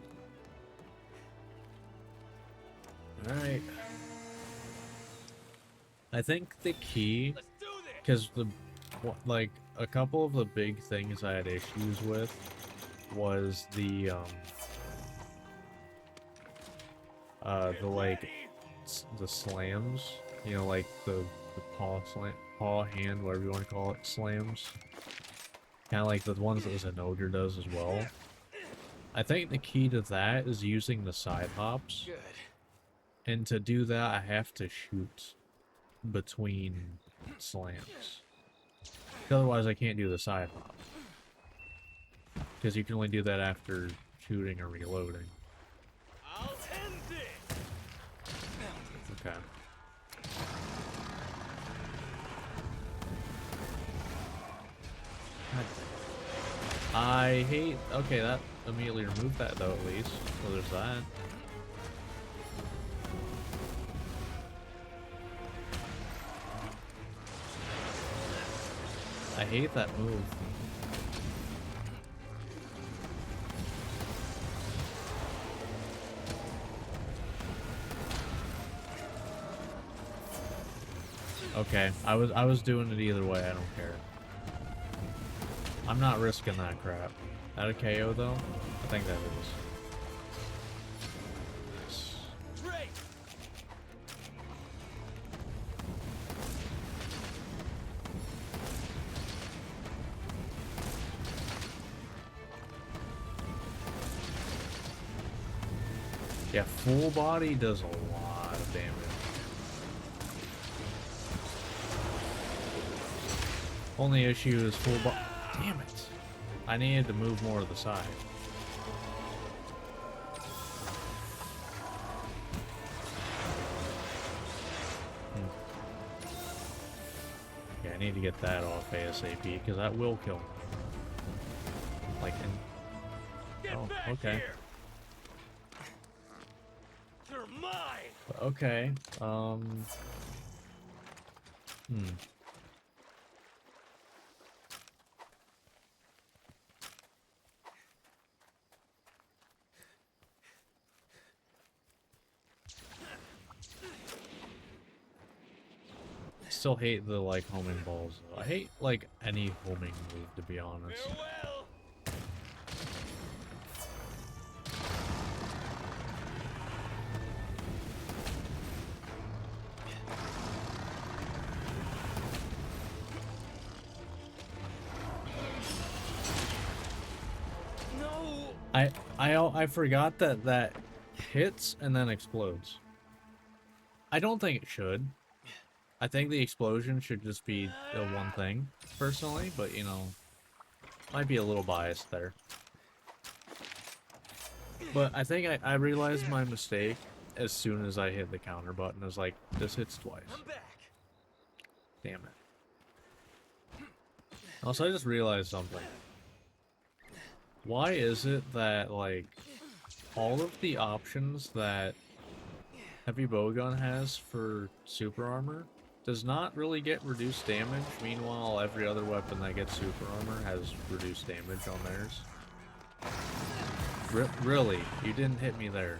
Alright. I think the key, Let's do this. because like a couple of the big things I had issues with was the like the slams, you know, like the paw hand, whatever you want to call it, slams. Kind of like the ones that an ogre does as well. I think the key to that is using the side hops. Good. And to do that, I have to shoot between slams. Otherwise, I can't do the side hop. Because you can only do that after shooting or reloading. I'll end it. Okay. God damn. I hate... Okay, that immediately removed that, though, at least. So there's that. I hate that move. Okay, I was doing it either way, I don't care. I'm not risking that crap. That a KO though? I think that is. Drake. Yeah, full body does a lot of damage. Only issue is full body. Damn it. I needed to move more to the side. Yeah, I need to get that off ASAP because that will kill me. Like, Get oh, back okay. here. You're mine. Okay. Still hate the like homing balls though. I hate like any homing move to be honest. Farewell. No. I forgot that that hits and then explodes. I don't think it should. I think the explosion should just be the one thing, personally, but you know, might be a little biased there. But I think I realized my mistake as soon as I hit the counter button. I was like, this hits twice. I'm back. Damn it. Also, I just realized something. Why is it that, like, all of the options that Heavy Bowgun has for super armor does not really get reduced damage? Meanwhile, every other weapon that gets super armor has reduced damage on theirs. Really? You didn't hit me there.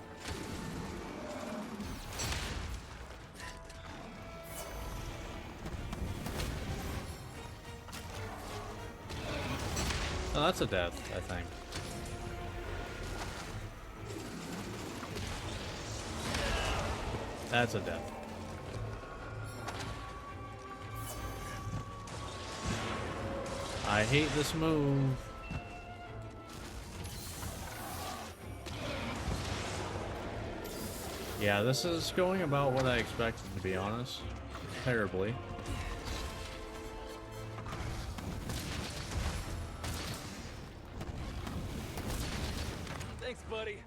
Oh, that's a death, I think. That's a death. I hate this move. Yeah, this is going about what I expected, to be honest. Terribly. Thanks, buddy.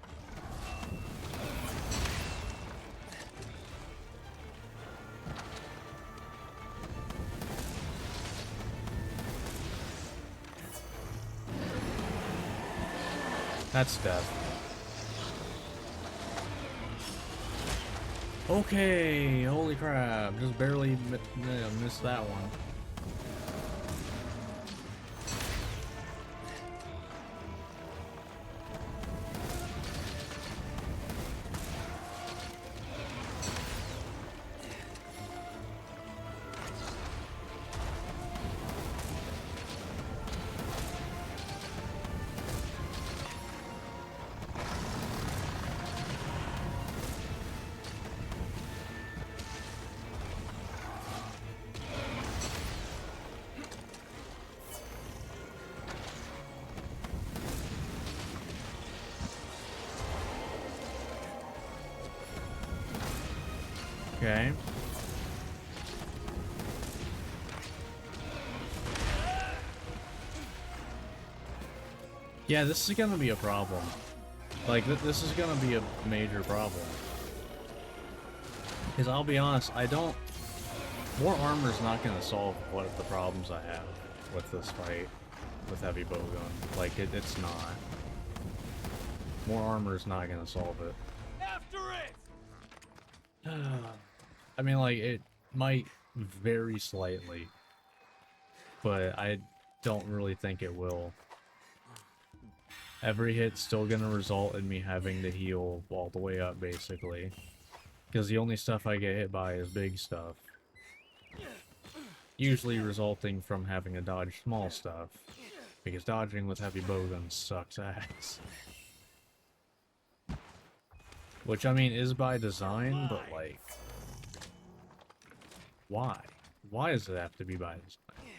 That's death. Okay, holy crap. Just barely missed that one. Okay. Yeah, this is gonna be a problem. Like, this is gonna be a major problem. Because I'll be honest, I don't... More armor is not gonna solve what the problems I have with this fight with heavy bowgun. Like, it's not. More armor is not gonna solve it. After it! I mean, like, it might very slightly, but I don't really think it will. Every hit's still gonna result in me having to heal all the way up, basically. Because the only stuff I get hit by is big stuff. Usually resulting from having to dodge small stuff. Because dodging with heavy bowguns sucks ass. Which, I mean, is by design, but, like... Why? Why does it have to be by design?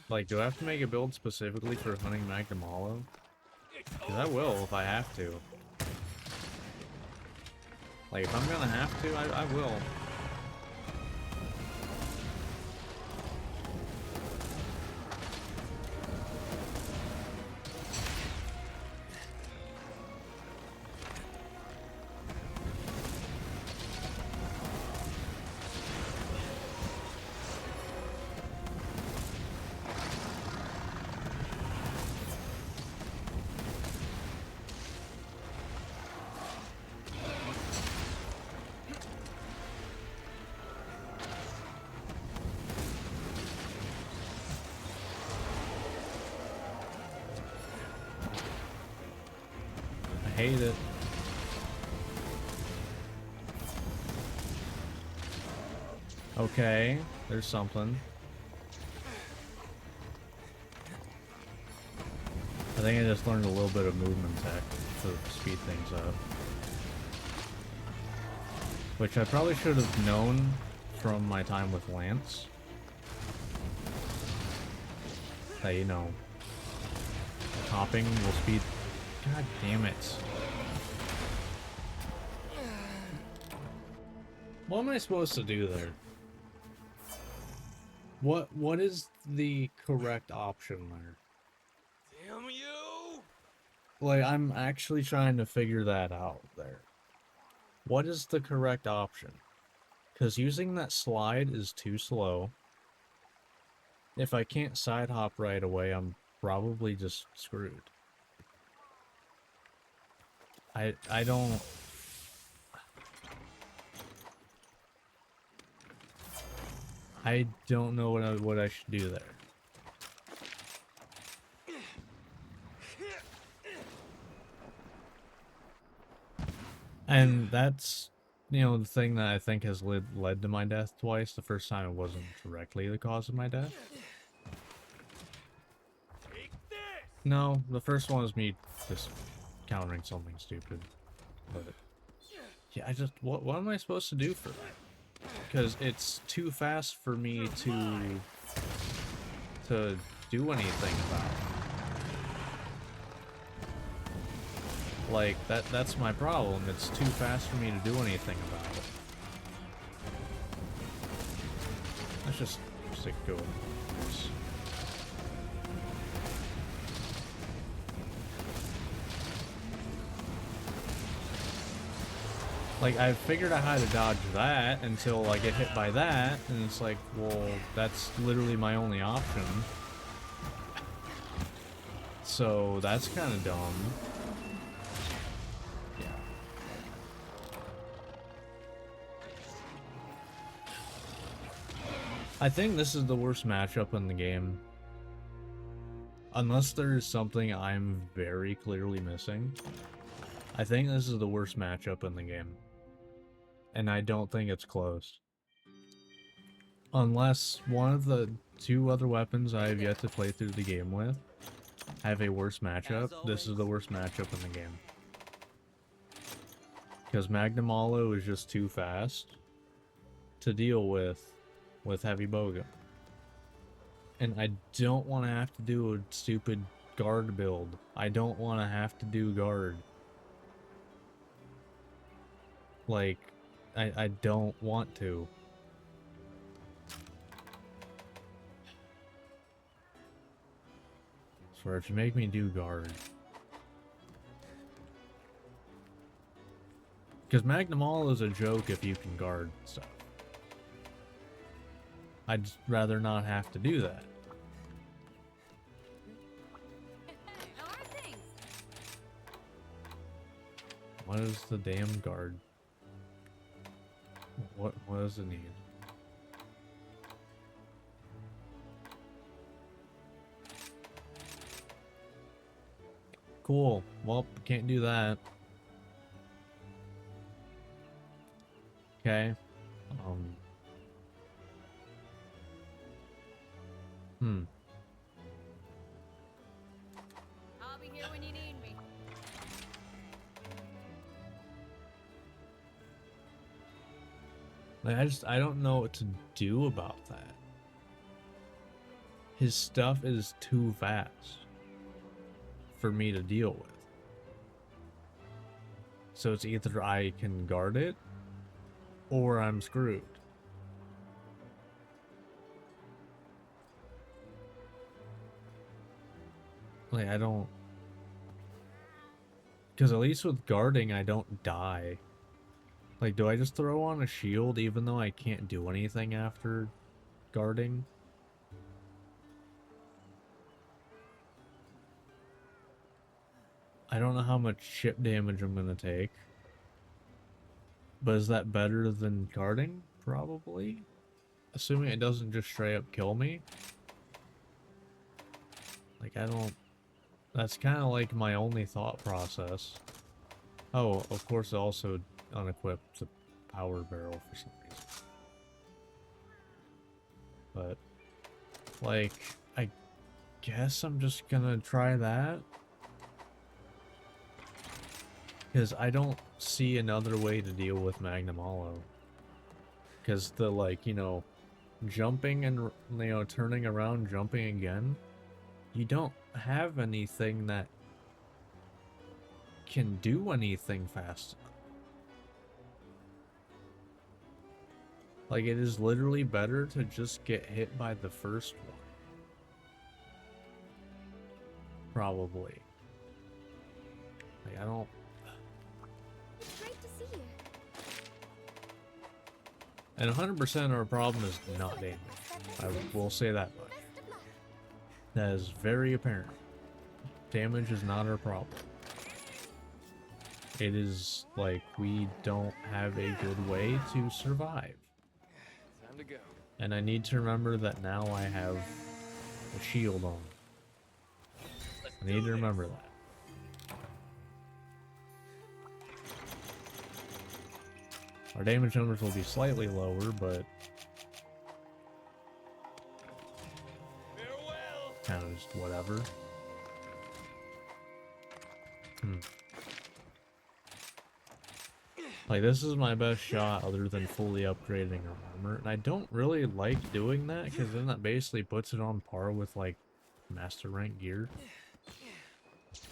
Like, do I have to make a build specifically for hunting Magnum Hollow? Because I will if I have to. Like, if I'm gonna have to, I will. I hate it. Okay, there's something. I think I just learned a little bit of movement tech to speed things up. Which I probably should have known from my time with Lance. That, you know, hopping will speed... God damn it. What am I supposed to do there? What is the correct option there? Damn you! Like, I'm actually trying to figure that out there. What is the correct option? Because using that slide is too slow. If I can't side hop right away, I'm probably just screwed. I don't... I don't know what I should do there. And that's, you know, the thing that I think has led to my death twice. The first time it wasn't directly the cause of my death. Take this! No, the first one was me just countering something stupid. But yeah, I just what am I supposed to do for that? Because it's too fast for me to do anything about it. Like, that's my problem. It's too fast for me to do anything about it. Let's just stick going. Like, I figured out how to dodge that until I get hit by that, and it's like, well, that's literally my only option. So, that's kind of dumb. Yeah. I think this is the worst matchup in the game. Unless there's something I'm very clearly missing. I think this is the worst matchup in the game. And I don't think it's close. Unless one of the two other weapons I have yet to play through the game with have a worse matchup, this is the worst matchup in the game. Because Magnum Hollow is just too fast to deal with heavy bowgun. And I don't want to have to do a stupid guard build. I don't want to have to do guard. Like, I don't want to. Swear, if you make me do guard, Because Magnamalo is a joke if you can guard stuff. I'd just rather not have to do that. How are things? What is the damn guard? What does it need? Cool. Well, can't do that. Okay. I'll be here when you need me. Like, I don't know what to do about that. His stuff is too fast for me to deal with. So it's either I can guard it or I'm screwed. Like, I don't... Because at least with guarding, I don't die. Like, do I just throw on a shield even though I can't do anything after guarding? I don't know how much chip damage I'm gonna take. But is that better than guarding? Probably. Assuming it doesn't just straight up kill me. Like, I don't... That's kind of like my only thought process. Oh, of course it also unequipped the power barrel for some reason. But, like, I guess I'm just gonna try that. Because I don't see another way to deal with Magnamalo. Because the, like, you know, jumping and, you know, turning around, jumping again, you don't have anything that can do anything fast. Like, it is literally better to just get hit by the first one. Probably. Like, I don't... It's great to see you. And 100% of our problem is not damage. I will say that much. Best of luck. That is very apparent. Damage is not our problem. It is like we don't have a good way to survive. Time to go. And I need to remember that now I have a shield on. I need to remember that. Our damage numbers will be slightly lower, but Farewell. kind of just whatever. Like, this is my best shot other than fully upgrading our armor. And I don't really like doing that, because then that basically puts it on par with, like, master rank gear.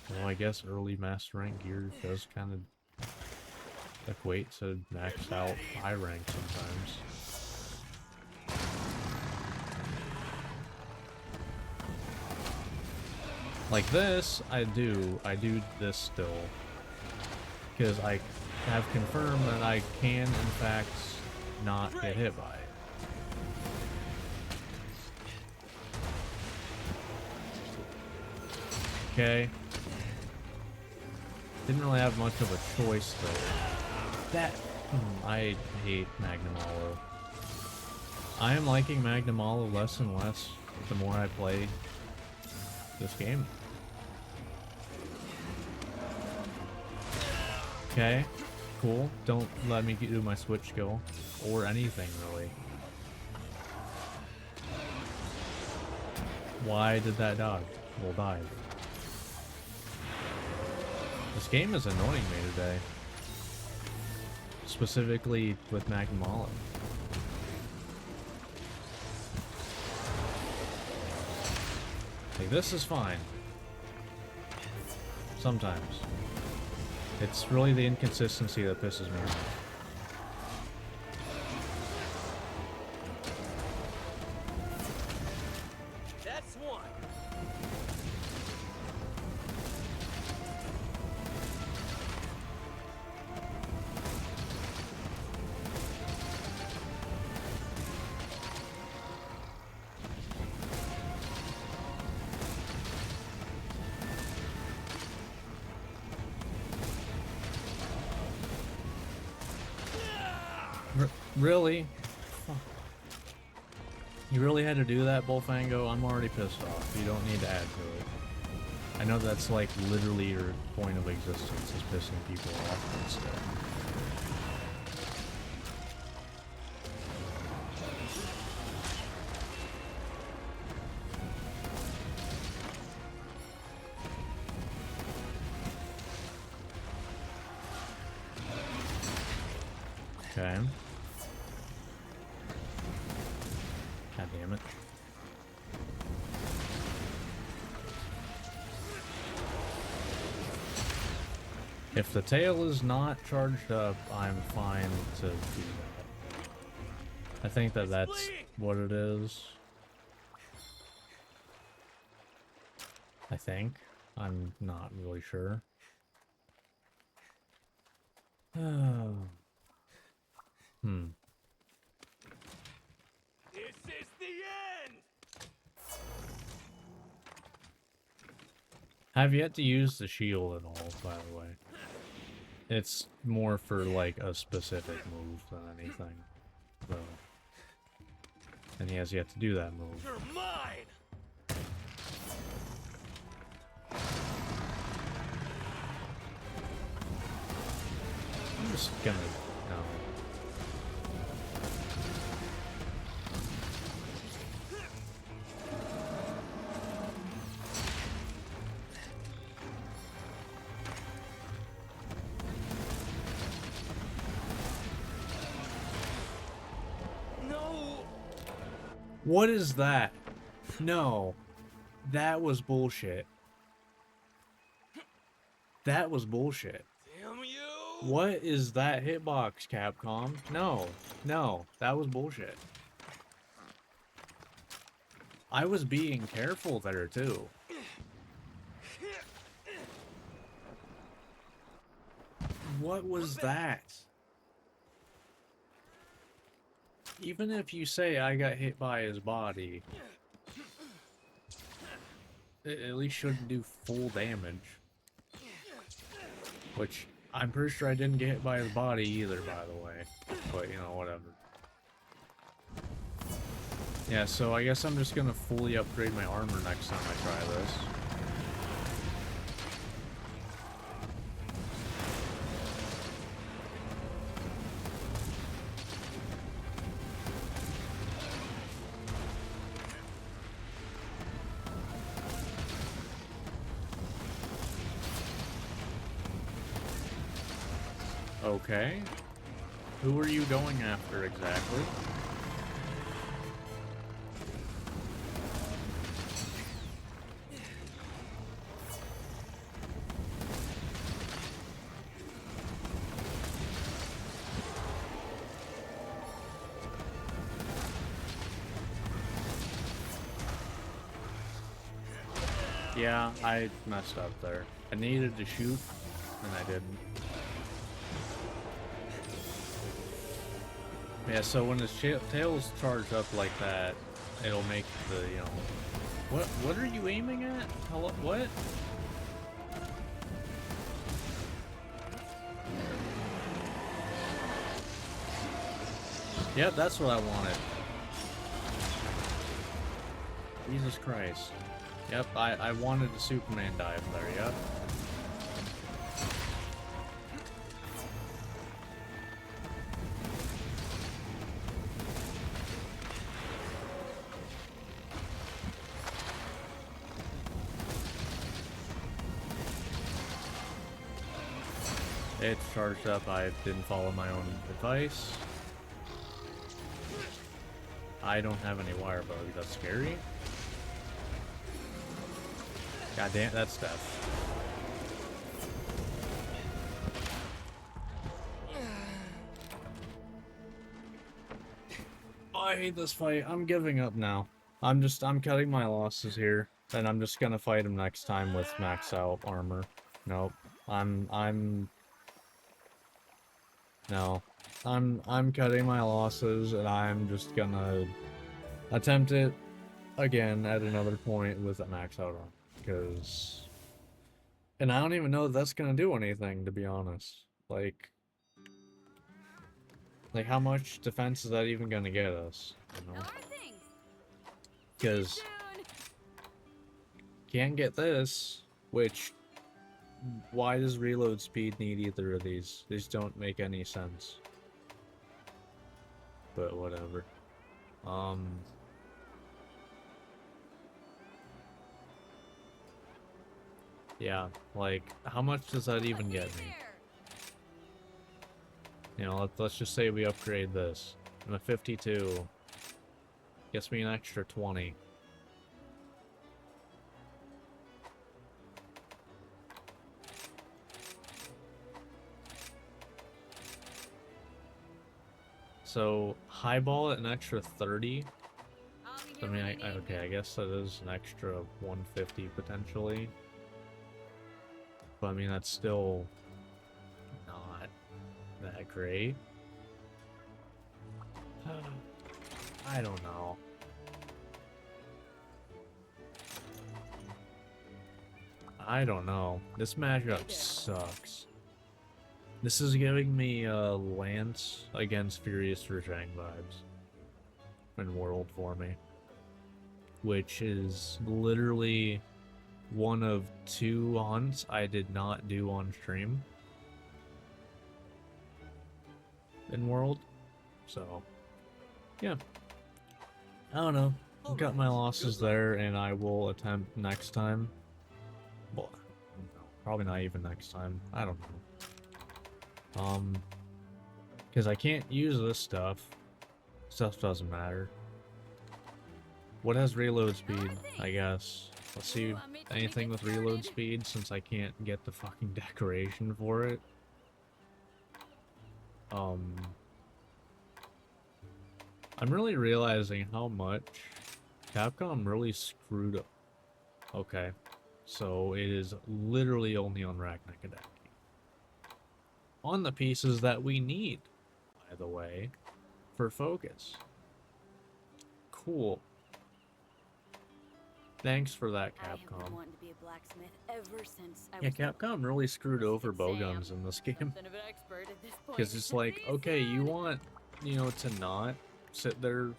Well, I guess early master rank gear does kind of equate to maxed out high rank sometimes. Like this, I do this still. Because I have confirmed that I can, in fact, not get hit by it. Okay. Didn't really have much of a choice, though. I hate Magnamalo. I am liking Magnamalo less and less the more I play this game. Okay, cool. Don't let me do my switch skill. Or anything, really. Why did that dog? Well, dive. This game is annoying me today. Specifically with Magnamalo. Like, this is fine. Sometimes. It's really the inconsistency that pisses me off. That's one. Really? Fuck. You really had to do that, Bullfango? I'm already pissed off. You don't need to add to it. I know that's like literally your point of existence, is pissing people off, but still. Okay. God damn it. If the tail is not charged up, I'm fine to do that. I think that that's what it is. I think. I'm not really sure. Oh. Hmm. This is the end. Have yet to use the shield at all, by the way. It's more for like a specific move than anything. So. And he has yet to do that move. You're mine. I'm just gonna no. No. What is that? No. That was bullshit. That was bullshit. Damn you. What is that hitbox, Capcom? No. No. That was bullshit. I was being careful there, too. What was that? Even if you say I got hit by his body, it at least shouldn't do full damage. Which, I'm pretty sure I didn't get hit by his body either, by the way. But, you know, whatever. Yeah, so I guess I'm just gonna fully upgrade my armor next time I try this. Okay. Who are you going after exactly? Yeah, I messed up there. I needed to shoot, and I didn't. Yeah, so when his tail's charged up like that, it'll make the, you know... What are you aiming at? Hello? What? Yep, that's what I wanted. Jesus Christ. Yep, I wanted a Superman dive there, yep. It's charged up, I didn't follow my own advice. I don't have any wire bug, that's scary. God damn, that's death. Oh, I hate this fight. I'm giving up now. I'm cutting my losses here. And I'm just gonna fight him next time with max out armor. Nope. No. I'm cutting my losses and I'm just gonna attempt it again at another point with a max out armor. Because... And I don't even know if that's gonna do anything, to be honest. Like... Like, how much defense is that even gonna get us? You know? How are things? Because Soon. can't get this, which, why does reload speed need either of these? These don't make any sense. But whatever. Yeah, like, how much does that even get me? There. You know, let's just say we upgrade this. I'm a 52. Gets me an extra 20. So, highball at an extra 30. I'll be I here mean, when you need okay, me. I guess that is an extra 150 potentially. But I mean, that's still not that great. I don't know. I don't know. This matchup sucks. This is giving me Lance against Furious Rajang vibes in World for me. Which is literally one of 2 hunts I did not do on stream in World. So, yeah. I don't know. All Got my right, losses good luck. there, and I will attempt next time. Well, probably not even next time. I don't know. Because I can't use this stuff. Stuff doesn't matter. What has reload speed? I guess. Let's see Ooh, I'm itching to anything get with reload started. speed since I can't get the fucking decoration for it. I'm really realizing how much Capcom really screwed up. Okay, so it is literally only on Ragnakadaki. On the pieces that we need, by the way, for focus. Cool. Thanks for that, I have been Capcom. wanting to be a blacksmith ever since I Yeah, was little. Capcom really screwed over It's Sam, Bowguns in this game. something of an expert at this point. Because it's like, See you okay, you soon. want, you know, to not sit there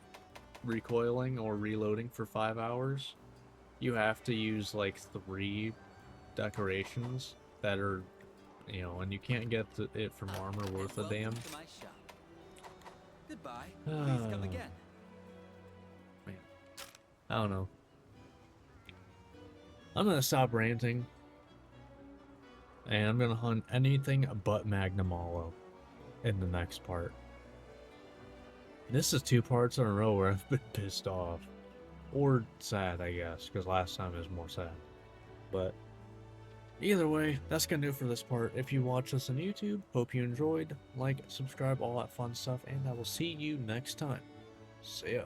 recoiling or reloading for 5 hours? You have to use, like, 3 decorations that are, you know, and you can't get it from armor worth a Welcome damn. to my shop. Goodbye. Please come again. Man, I don't know. I'm gonna stop ranting. And I'm gonna hunt anything but Magnum Hollow in the next part. This is 2 parts in a row where I've been pissed off. Or sad, I guess, because last time it was more sad. But either way, that's gonna do it for this part. If you watch this on YouTube, hope you enjoyed. Like, subscribe, all that fun stuff, and I will see you next time. See ya.